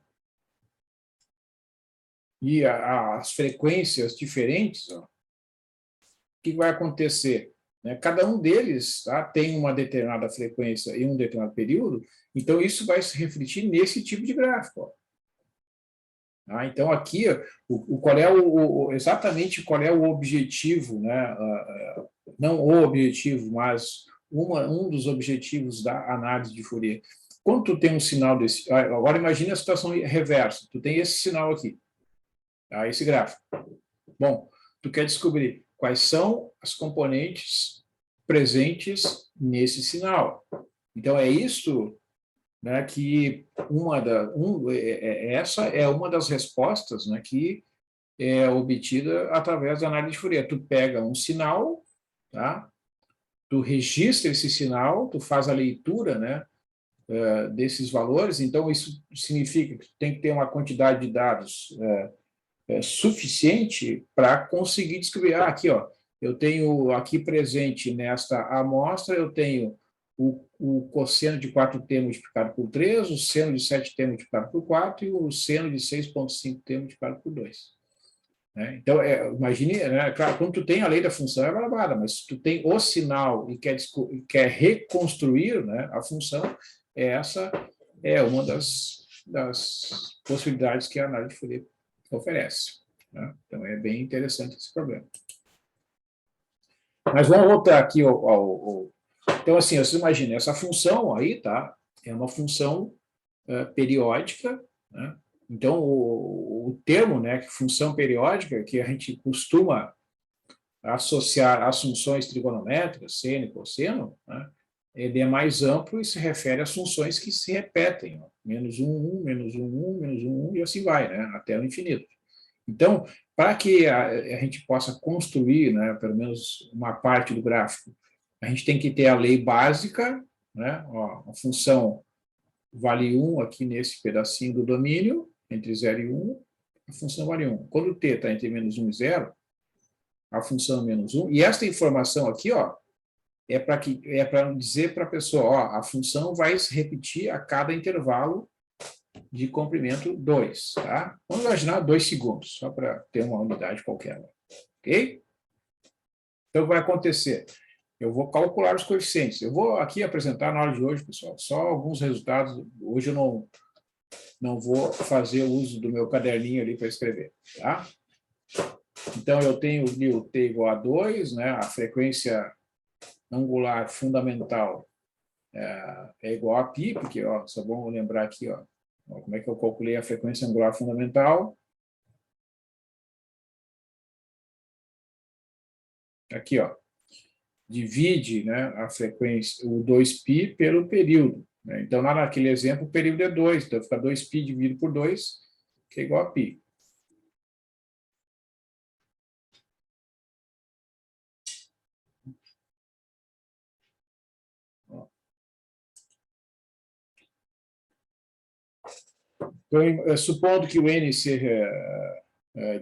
e as frequências diferentes, ó, o que vai acontecer? Né? Cada um deles, tá, tem uma determinada frequência em um determinado período, então isso vai se refletir nesse tipo de gráfico. Ó. Tá? Então, aqui, exatamente qual é o objetivo, né? Não o objetivo, mas um dos objetivos da análise de Fourier. quando tu tem um sinal desse... Agora imagine a situação reversa. Tu tem esse sinal aqui, tá? Esse gráfico. Bom, tu quer descobrir quais são as componentes presentes nesse sinal. Então, é isto, né, que essa é uma das respostas, né, que é obtida através da análise de Fourier. Tu pega um sinal, tá? Tu registra esse sinal, tu faz a leitura, né, desses valores. Então, isso significa que tu tem que ter uma quantidade de dados suficiente para conseguir descobrir, aqui, ó, eu tenho aqui presente nesta amostra, eu tenho o cosseno de 4t multiplicado por 3, o seno de 7t multiplicado por 4 e o seno de 6,5t multiplicado por 2. Né? Então, imagine, né, claro, quando tu tem a lei da função é barbada, mas se tu tem o sinal e quer reconstruir, né, a função, essa é uma das possibilidades que a análise de Fourier oferece. Né? Então, é bem interessante esse problema. Mas vamos voltar aqui Então, assim, você imagina, essa função aí, tá? É uma função periódica, né? Então, o termo, né, função periódica, que a gente costuma associar às funções trigonométricas, seno e cosseno, né, ele é mais amplo e se refere às funções que se repetem, ó, menos 1, 1, menos 1, 1, menos 1, 1, e assim vai, né, até o infinito. Então, para que a gente possa construir, né, pelo menos uma parte do gráfico, a gente tem que ter a lei básica, né, ó, a função vale 1 aqui nesse pedacinho do domínio, entre 0 e 1, a função vale 1. Quando t está entre menos 1 e 0, a função é menos 1. E esta informação aqui, ó, é para dizer para a pessoa, ó, a função vai se repetir a cada intervalo de comprimento 2. Tá? Vamos imaginar 2 segundos, só para ter uma unidade qualquer. Ok? Então, vai acontecer. Eu vou calcular os coeficientes. Eu vou aqui apresentar na aula de hoje, pessoal, só alguns resultados. Hoje eu não vou fazer uso do meu caderninho ali para escrever. Tá? Então, eu tenho o t igual a 2, né? A frequência angular fundamental é igual a π, porque, ó, só vamos lembrar aqui, ó, como é que eu calculei a frequência angular fundamental. Aqui, ó, divide, né, a frequência, o 2π pelo período. Né? Então, lá naquele exemplo, o período é 2, então fica 2π dividido por 2, que é igual a π. Então, supondo que o n seja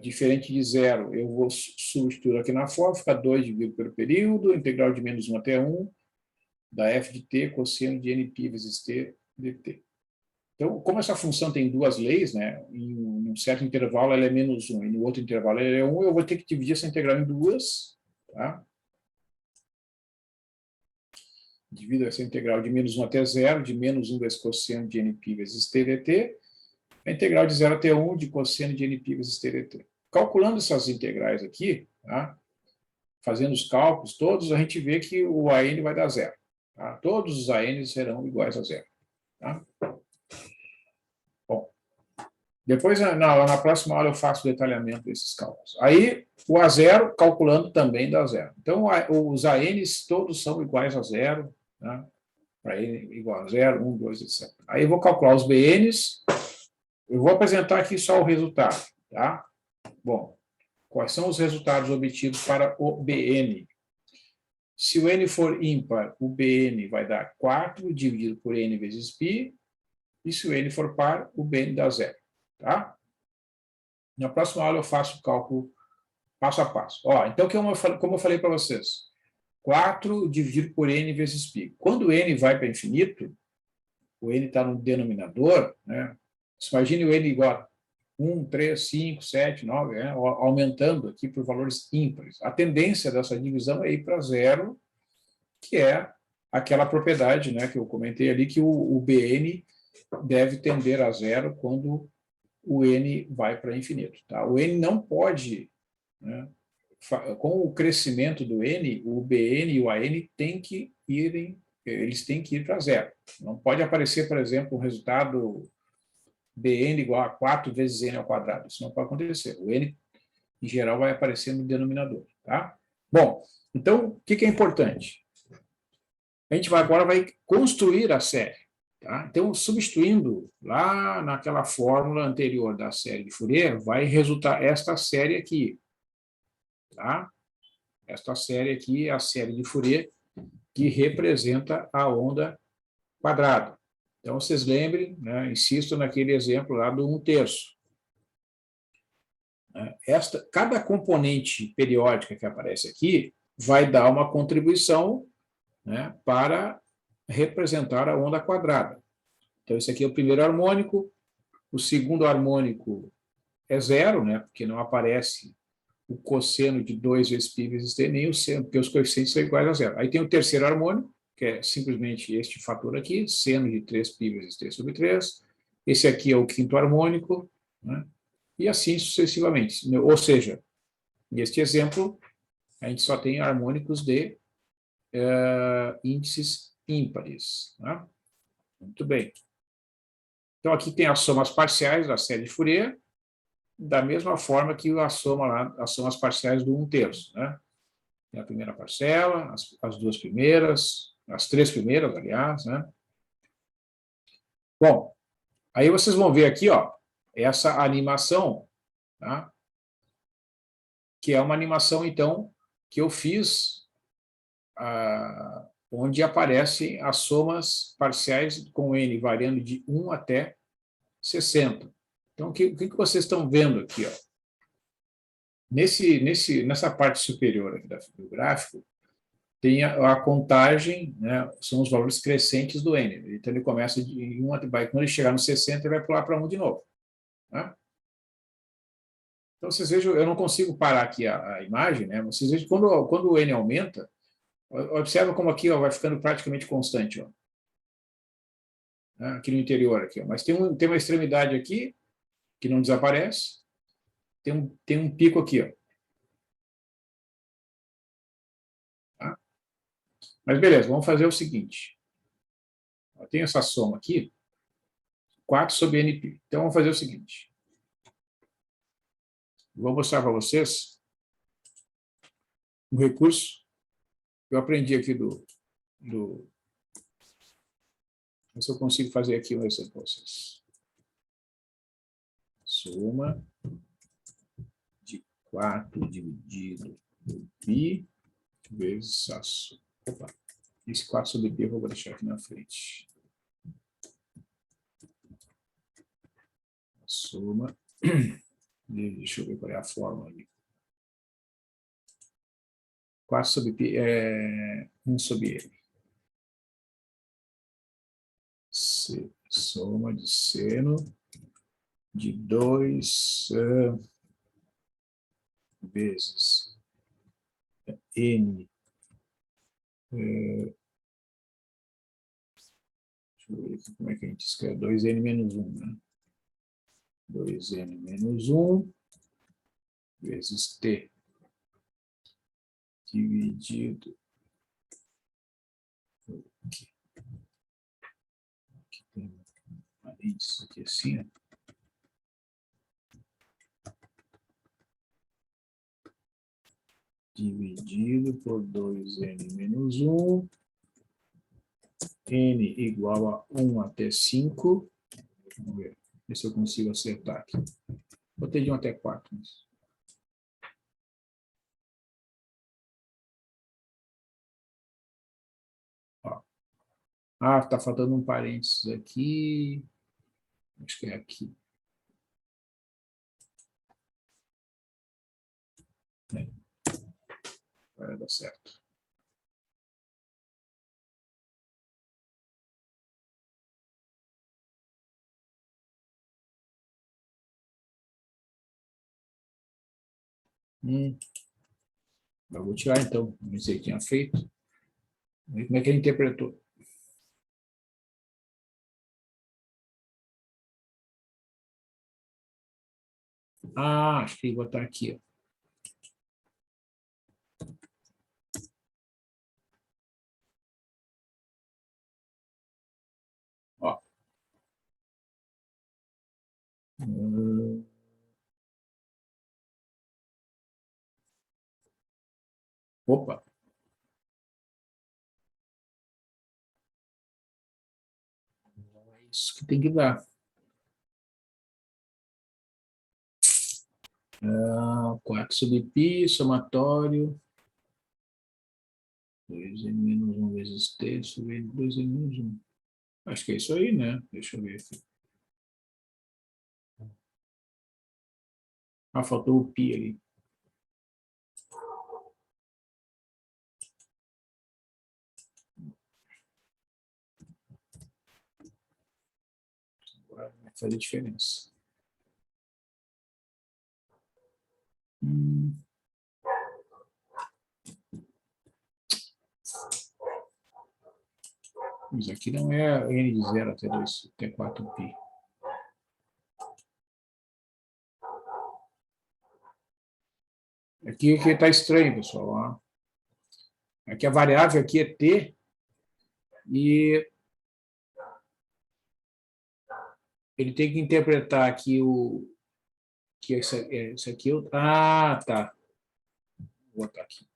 diferente de zero, eu vou substituir aqui na forma, fica 2 dividido pelo período, integral de menos 1 até 1, da f de t, cosseno de nπ vezes t dt. Então, como essa função tem duas leis, né, em um certo intervalo ela é menos 1 e no outro intervalo ela é 1, eu vou ter que dividir essa integral em duas. Tá? Divido essa integral de menos 1 até 0, de menos 1 vezes cosseno de nπ vezes t dt, a integral de 0 até 1 de cosseno de nπ vezes t dt. Calculando essas integrais aqui, tá? Fazendo os cálculos todos, a gente vê que o AN vai dar zero. Tá? Todos os ANs serão iguais a zero. Tá? Bom, depois, na próxima aula, eu faço o detalhamento desses cálculos. Aí, o A0, calculando, também dá zero. Então, os ANs todos são iguais a zero, né? Para N igual a 0, 1, 2, etc. Aí, eu vou calcular os BNs. Eu vou apresentar aqui só o resultado. Tá? Bom, quais são os resultados obtidos para o BN? Se o N for ímpar, o BN vai dar 4 dividido por N vezes π, e se o N for par, o BN dá 0. Tá? Na próxima aula eu faço o cálculo passo a passo. Ó, então, como eu falei para vocês, 4 dividido por N vezes π. Quando o N vai para infinito, o N está no denominador, né? Imagine o N igual a 1, 3, 5, 7, 9, né? Aumentando aqui por valores ímpares. A tendência dessa divisão é ir para zero, que é aquela propriedade, né, que eu comentei ali, que o BN deve tender a zero quando o N vai para infinito. Tá? O N não pode, né, com o crescimento do N, o BN e o AN têm que irem eles têm que ir para zero. Não pode aparecer, por exemplo, um resultado bn igual a 4 vezes n ao quadrado. Isso não pode acontecer. O n, em geral, vai aparecer no denominador. Tá? Bom, então, o que é importante? A gente agora vai construir a série. Tá? Então, substituindo lá naquela fórmula anterior da série de Fourier, vai resultar esta série aqui. Tá? Esta série aqui é a série de Fourier, que representa a onda quadrada. Então, vocês lembrem, né, insisto naquele exemplo lá do 1/3. Cada componente periódica que aparece aqui vai dar uma contribuição, né, para representar a onda quadrada. Então, esse aqui é o primeiro harmônico, o segundo harmônico é zero, né, porque não aparece o cosseno de 2 vezes π vezes t, nem o seno, porque os coeficientes são iguais a zero. Aí tem o terceiro harmônico, que é simplesmente este fator aqui, seno de 3π vezes t sobre 3. Esse aqui é o quinto harmônico, né, e assim sucessivamente. Ou seja, neste exemplo, a gente só tem harmônicos de índices ímpares. Né? Muito bem. Então, aqui tem as somas parciais da série de Fourier, da mesma forma que as somas parciais do 1/3. Né? Tem a primeira parcela, as duas primeiras, as três primeiras, aliás. Né? Bom, aí vocês vão ver aqui, ó, essa animação, tá? Que é uma animação, então, que eu fiz, onde aparecem as somas parciais com n variando de 1 até 60. Então, o que vocês estão vendo aqui? Ó? Nessa parte superior aqui do gráfico, tem a contagem, né, são os valores crescentes do n. Então, ele começa de 1 até... Quando ele chegar no 60, ele vai pular para 1 de novo. Né? Então, vocês vejam, eu não consigo parar aqui a imagem, né? Vocês vejam, quando o n aumenta, observa como aqui, ó, vai ficando praticamente constante. Ó. Aqui no interior. Aqui, ó. Mas tem uma extremidade aqui, que não desaparece, tem um pico aqui. Ó. Tá? Mas beleza, vamos fazer o seguinte. Eu tenho essa soma aqui, 4 sobre nπ. Então, vamos fazer o seguinte. Vou mostrar para vocês um recurso que eu aprendi aqui Ver se eu consigo fazer aqui um exemplo para vocês. Soma de 4 dividido por π vezes a soma. Opa, esse 4 sobre π eu vou deixar aqui na frente. A soma. Deixa eu ver qual é a fórmula ali. 4 sobre π é 1 sobre n. Soma de seno de 2 vezes n. Deixa eu ver aqui como é que a gente escreve. 2n menos 1, né? 2n menos 1 vezes t dividido aqui tem isso aqui assim, ó. Dividido por 2n menos 1, n igual a 1 até 5. Vamos ver se eu consigo acertar aqui. Botei de 1 até 4. Mas... está faltando um parênteses aqui. Acho que é aqui. Vai dar certo. Eu vou tirar, então. Não sei o que tinha feito. Como é que ele interpretou? Acho que vou botar aqui. Ó. Opa. É isso que tem que dar. 4 sobre π, somatório. 2n menos 1 vezes t sobre 2n menos 1. Acho que é isso aí, né? Deixa eu ver aqui. Faltou o π ali. Agora vai fazer diferença. Mas aqui não é n de 0 até 2, até 4π. Aqui está estranho, pessoal. Ó. Aqui a variável aqui é t e ele tem que interpretar aqui o que esse aqui. Tá. Vou botar aqui.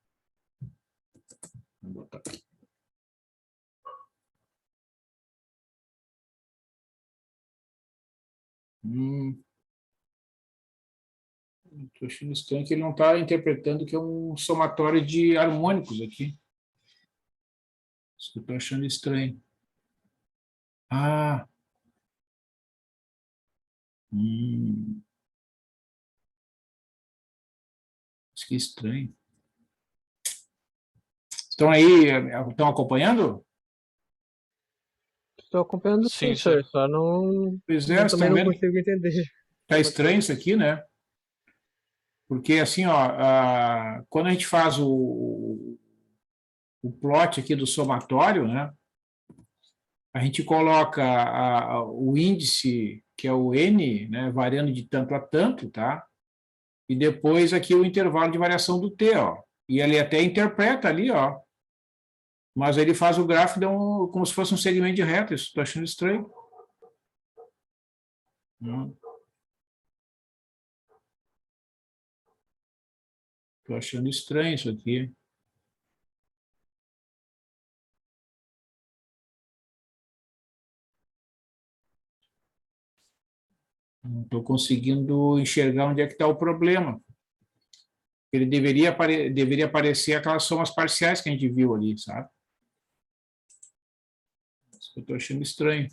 Vou botar aqui. Estou achando estranho que ele não está interpretando que é um somatório de harmônicos aqui. Isso que eu estou achando estranho. Isso que estranho. Estão aí, estão acompanhando? Estou acompanhando sim, Sim, sim. sir. Só não. Pois é, Eu vocês também estão não vendo? consigo entender. Está estranho isso aqui, né? Porque, assim, ó, quando a gente faz o plot aqui do somatório, né? A gente coloca o índice, que é o n, né, variando de tanto a tanto, tá? E depois aqui o intervalo de variação do t, ó. E ele até interpreta ali, ó. Mas ele faz o gráfico como se fosse um segmento de reta. Isso estou achando estranho. Estou achando estranho isso aqui. Não estou conseguindo enxergar onde é que está o problema. Ele deveria aparecer aquelas somas parciais que a gente viu ali, sabe? Isso que eu estou achando estranho.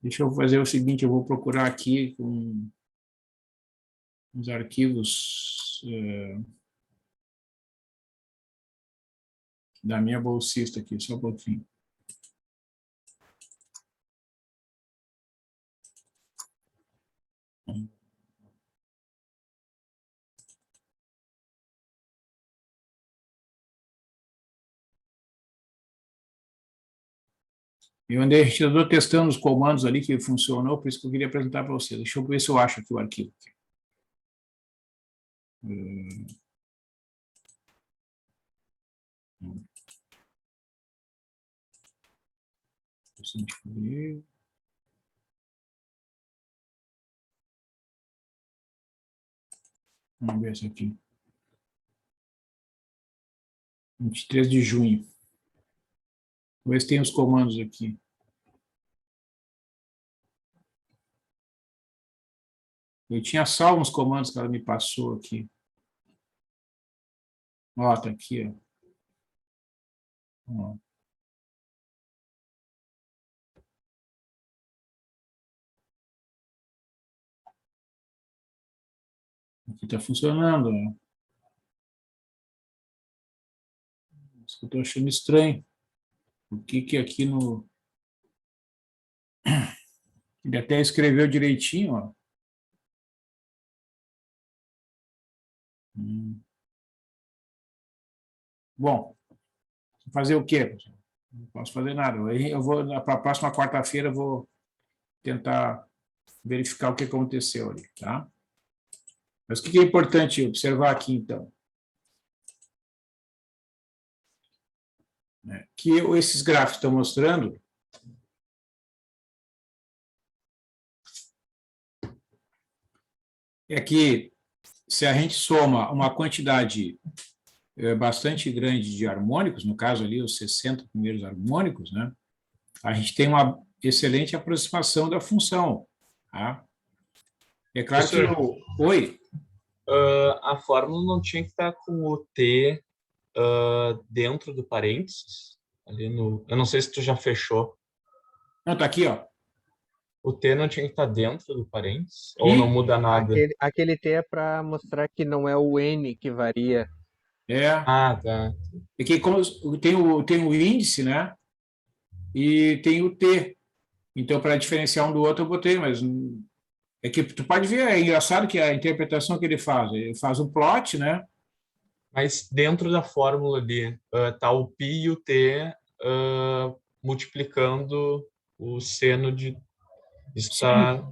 Deixa eu fazer o seguinte, eu vou procurar aqui com os arquivos da minha bolsista aqui, só um pouquinho. Eu andei testando os comandos ali que funcionou, por isso que eu queria apresentar para você. Deixa eu ver se eu acho aqui o arquivo. Vamos ver isso aqui. 23 de junho. Vamos ver se tem os comandos aqui. Eu tinha salvo uns comandos que ela me passou aqui. Ó, tá aqui, ó. Ó. Aqui está funcionando. Ó. Isso que eu estou achando estranho. Por que aqui no... Ele até escreveu direitinho, ó. Bom, fazer o quê? Não posso fazer nada. Eu vou, para a próxima quarta-feira, eu vou tentar verificar o que aconteceu ali, tá? Mas o que é importante observar aqui, então? né, que esses gráficos estão mostrando é que, se a gente soma uma quantidade bastante grande de harmônicos, no caso ali os 60 primeiros harmônicos, né, a gente tem uma excelente aproximação da função. Tá? É claro que... Oi? A fórmula não tinha que estar com o T dentro do parênteses? Ali no... Eu não sei se tu já fechou. Não, está aqui, ó. O T não tinha que estar dentro do parênteses? Ou não muda nada? Aquele T é para mostrar que não é o N que varia. Ah, tá. É que como tem o índice, né? E tem o T. Então, para diferenciar um do outro, eu botei, mas é que tu pode ver, é engraçado que a interpretação que ele faz um plot, né? Mas dentro da fórmula ali, tá o π e o t multiplicando o seno de... Está...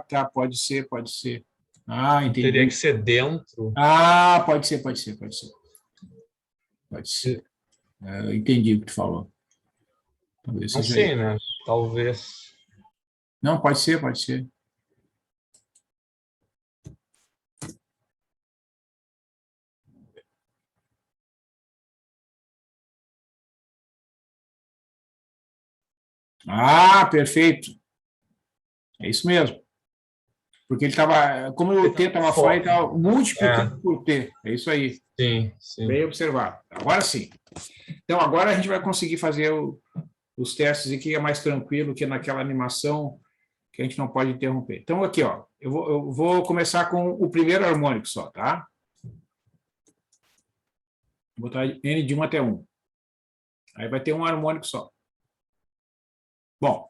Tá, pode ser. Entendi. Teria que ser dentro. Pode ser. Eu entendi o que tu falou. Talvez Não seja sei, aí. né? Talvez. Não, pode ser. Perfeito. É isso mesmo. Porque ele estava, como o T estava fora, ele estava multiplicando por T. É isso aí. Sim. Bem observado. Agora sim. Então, agora a gente vai conseguir fazer os testes aqui, é mais tranquilo que naquela animação que a gente não pode interromper. Então, aqui, ó, eu vou começar com o primeiro harmônico só, tá? Vou botar N de 1 até 1. Aí vai ter um harmônico só. Bom, o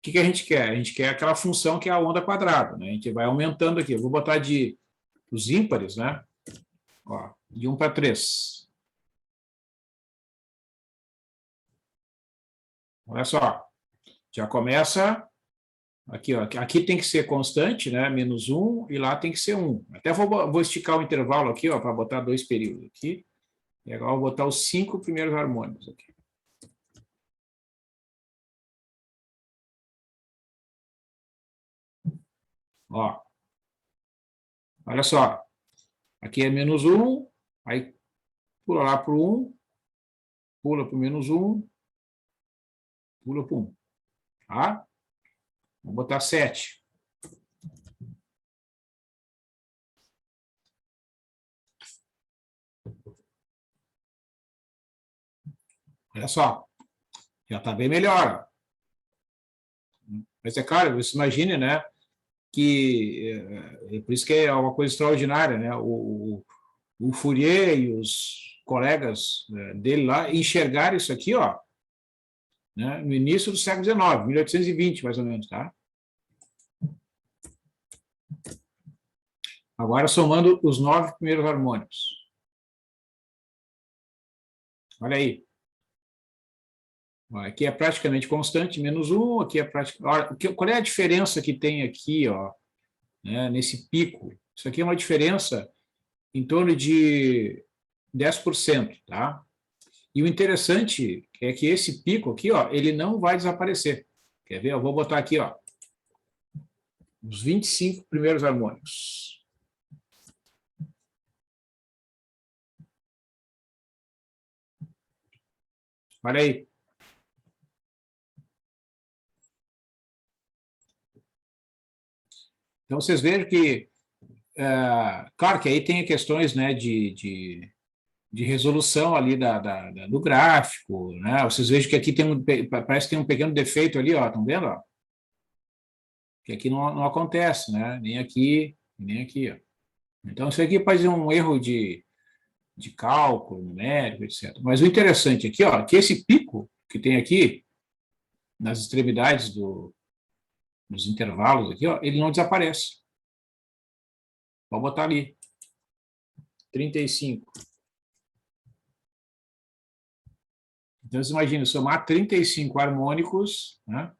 que a gente quer? A gente quer aquela função que é a onda quadrada, né? A gente vai aumentando aqui. Eu vou botar os ímpares, né? Ó, de 1 para 3. Olha só. Já começa... Aqui, ó, aqui tem que ser constante, né? Menos 1, e lá tem que ser 1. Até vou esticar o intervalo aqui, ó, para botar 2 períodos aqui. E agora eu vou botar os 5 primeiros harmônicos aqui. Ó. Olha só. Aqui é menos 1, aí pula lá para o 1, pula para o menos 1, pula para o 1. Tá? Vou botar 7. Olha só. Já está bem melhor. Mas é claro, você imagine, né? Que por isso que é uma coisa extraordinária, né? O Fourier e os colegas dele lá enxergaram isso aqui, ó, né, no início do século XIX, 1820, mais ou menos, tá? Agora, somando os 9 primeiros harmônicos. Olha aí. Aqui é praticamente constante, menos 1, aqui é praticamente... Qual é a diferença que tem aqui, ó, né, nesse pico? Isso aqui é uma diferença em torno de 10%, tá? E o interessante é que esse pico aqui, ó, ele não vai desaparecer. Quer ver? Eu vou botar aqui, ó, os 25 primeiros harmônicos. Olha aí. Então, vocês vejam que, claro que aí tem questões, né, de resolução ali do gráfico, né? Vocês vejam que aqui parece que tem um pequeno defeito ali, ó, estão vendo? Ó? Que aqui não acontece, né? Nem aqui, nem aqui, ó. Então, isso aqui pode ser um erro de cálculo numérico, etc. Mas o interessante aqui, ó, que esse pico que tem aqui, nas extremidades dos intervalos aqui, ó, ele não desaparece. Vou botar ali. 35. Então, você imagina, somar 35 harmônicos, né?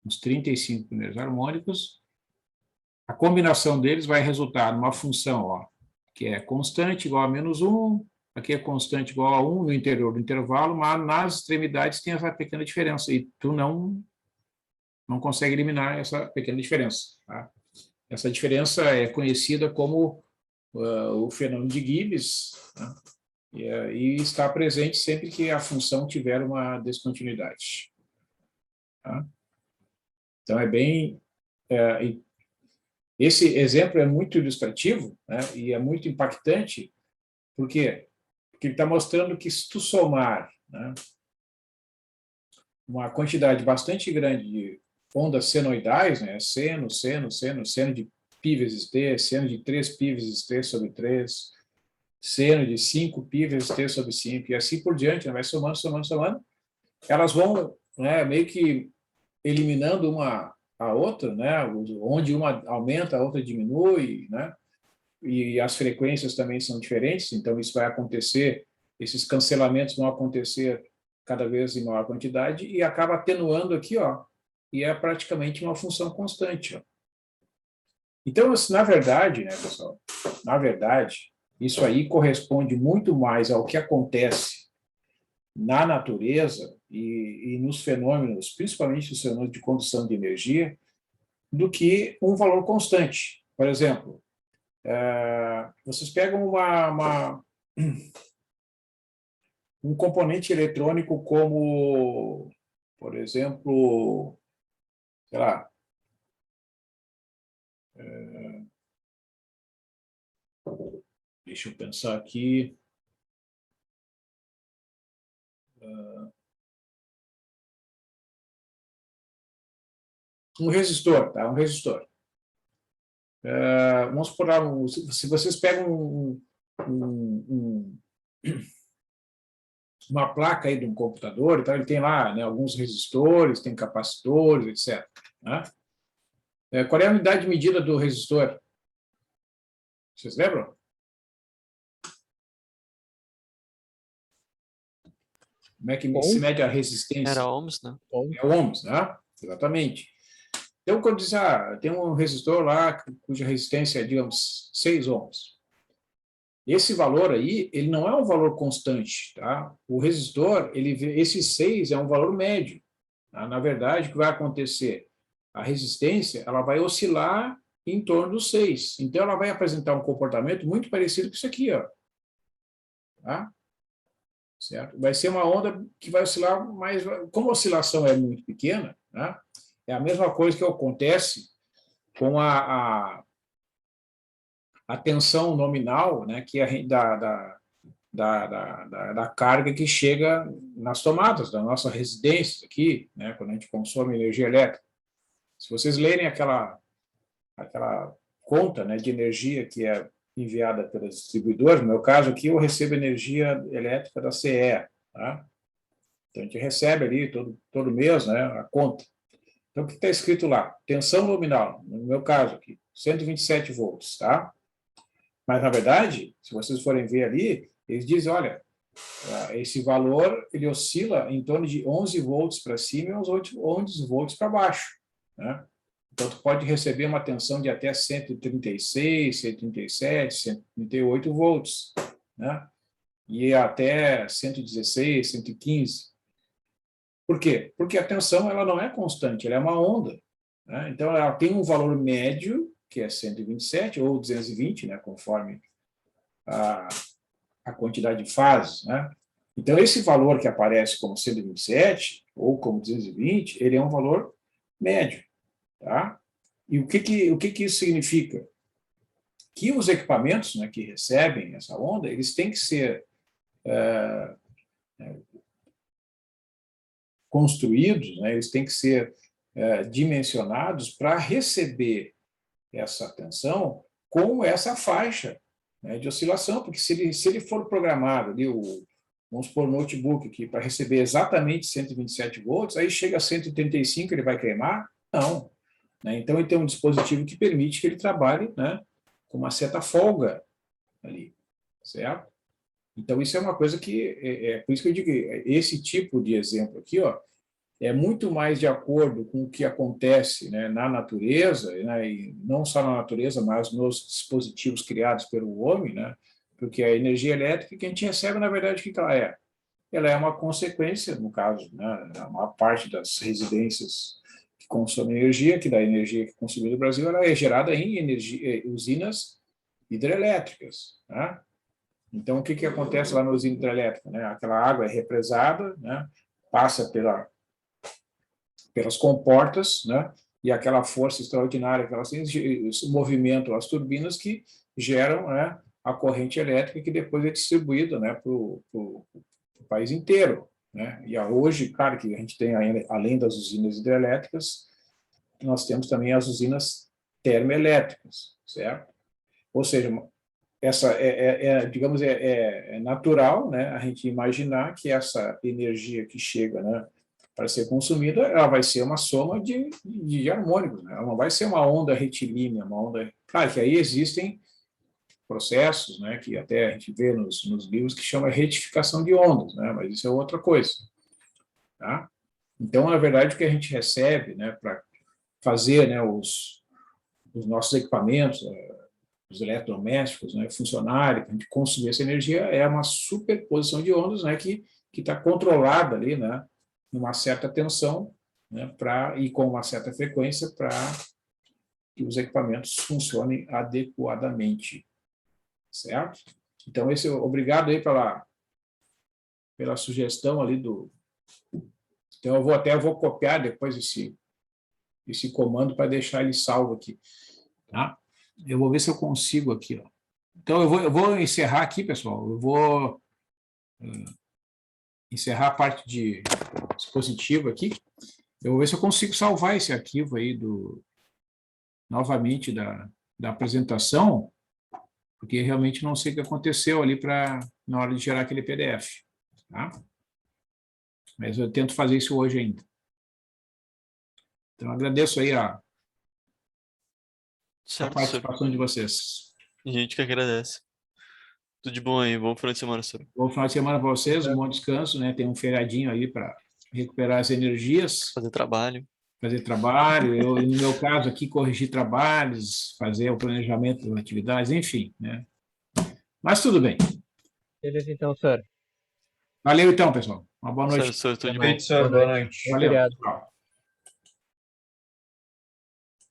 Os 35 primeiros harmônicos, a combinação deles vai resultar numa função, ó, que é constante igual a -1, aqui é constante igual a 1 no interior do intervalo, mas nas extremidades tem essa pequena diferença, e tu não consegue eliminar essa pequena diferença. Tá? Essa diferença é conhecida como o fenômeno de Gibbs, né? E está presente sempre que a função tiver uma descontinuidade. Tá? Então, esse exemplo é muito ilustrativo, né? E é muito impactante. Por quê? Porque ele está mostrando que se tu somar, né, uma quantidade bastante grande de ondas senoidais, né, seno de π vezes t, seno de 3π vezes t sobre 3, seno de 5π vezes t sobre 5, e assim por diante, né, vai somando, elas vão, né, meio que eliminando uma a outra, né, onde uma aumenta, a outra diminui, né, e as frequências também são diferentes, então isso vai acontecer, esses cancelamentos vão acontecer cada vez em maior quantidade e acaba atenuando aqui, ó, e é praticamente uma função constante, ó. Então, na verdade, né, pessoal, na verdade, isso aí corresponde muito mais ao que acontece na natureza e nos fenômenos, principalmente nos fenômenos de condução de energia, do que um valor constante. Por exemplo, vocês pegam um componente eletrônico como, por exemplo, sei lá, deixa eu pensar aqui, um resistor, tá? Um resistor. Vamos supor, se vocês pegam uma placa aí de um computador, então ele tem lá, né, alguns resistores, tem capacitores, etc. Né? Qual é a unidade de medida do resistor? Vocês lembram? Como é que se mede a resistência? Era ohms, né? É ohms, né? Exatamente. Então, quando diz, tem um resistor lá cuja resistência é, digamos, 6 ohms. Esse valor aí, ele não é um valor constante, tá? O resistor, esse 6 é um valor médio. Tá? Na verdade, o que vai acontecer? A resistência, ela vai oscilar em torno dos 6. Então, ela vai apresentar um comportamento muito parecido com isso aqui, ó. Tá? Certo? Vai ser uma onda que vai oscilar mais... Como a oscilação é muito pequena, né? É a mesma coisa que acontece com a tensão nominal, né, que é da carga que chega nas tomadas da nossa residência aqui, né, quando a gente consome energia elétrica. Se vocês lerem aquela conta, né, de energia que é enviada pelas distribuidoras, no meu caso aqui, eu recebo energia elétrica da CE, tá? Então, a gente recebe ali todo mês, né, a conta. Então, o que está escrito lá? Tensão nominal, no meu caso aqui, 127 volts, tá? Mas, na verdade, se vocês forem ver ali, eles dizem, olha, esse valor, ele oscila em torno de 11 volts para cima e uns 11 volts para baixo, né? Então, tu pode receber uma tensão de até 136, 137, 138 volts, né? E até 116, 115. Por quê? Porque a tensão, ela não é constante, ela é uma onda, né? Então, ela tem um valor médio, que é 127 ou 220, né, conforme a quantidade de fases, né? Então, esse valor que aparece como 127 ou como 220, ele é um valor médio, tá? E o que isso significa? Que os equipamentos, né, que recebem essa onda, eles têm que ser construídos, né, eles têm que ser dimensionados para receber essa tensão com essa faixa, né, de oscilação, porque se ele for programado ali, vamos supor, notebook aqui, para receber exatamente 127 volts, aí chega a 135, ele vai queimar? Não. Né? Então, ele tem um dispositivo que permite que ele trabalhe, né, com uma certa folga ali, certo? Então, isso é uma coisa que, por isso que eu digo, esse tipo de exemplo aqui, ó, é muito mais de acordo com o que acontece, né, na natureza, né, e não só na natureza, mas nos dispositivos criados pelo homem, né, porque a energia elétrica que a gente recebe, na verdade, o que ela é? Ela é uma consequência, no caso, né, a maior parte das residências que consomem energia, que da energia que é consumida no Brasil, ela é gerada em usinas hidrelétricas, né? Então, o que acontece lá na usina hidrelétrica? Né? Aquela água é represada, né? Passa pelas comportas, né? E aquela força extraordinária que elas têm, movimentam as turbinas que geram, né, a corrente elétrica que depois é distribuída, né, para o país inteiro. Né? E hoje, claro, que a gente tem, além das usinas hidrelétricas, nós temos também as usinas termoelétricas, certo? Ou seja, essa digamos, é natural, né, a gente imaginar que essa energia que chega, né, para ser consumida, ela vai ser uma soma de harmônicos, né? Ela não vai ser uma onda retilínea, uma onda... Claro que aí existem processos, né, que até a gente vê nos livros que chama retificação de ondas, né, mas isso é outra coisa. Tá? Então, na verdade, o que a gente recebe, né, para fazer, né, os nossos equipamentos, os eletrodomésticos, né, funcionarem, para a gente consumir essa energia, é uma superposição de ondas, né, que está controlada ali, né, numa certa tensão, né, e com uma certa frequência para que os equipamentos funcionem adequadamente, certo? Então, obrigado aí pela sugestão ali do... Então, eu vou copiar depois esse comando para deixar ele salvo aqui, tá? Eu vou ver se eu consigo aqui, ó. Então, eu vou encerrar aqui, pessoal. Eu vou encerrar a parte de dispositivo aqui. Eu vou ver se eu consigo salvar esse arquivo aí novamente da apresentação, porque realmente não sei o que aconteceu ali na hora de gerar aquele PDF. Tá? Mas eu tento fazer isso hoje ainda. Então, agradeço aí a participação de vocês. A gente que agradece. Tudo de bom aí, bom final de semana, senhor. Bom final de semana para vocês, um bom descanso, né? Tem um feriadinho aí para recuperar as energias. Fazer trabalho. Eu, no meu caso aqui, corrigir trabalhos, fazer o planejamento das atividades, enfim, né? Mas tudo bem. Beleza, então, senhor. Valeu, então, pessoal. Uma boa noite. Senhor, tudo de bom. Boa noite. Valeu. Obrigado. Tchau.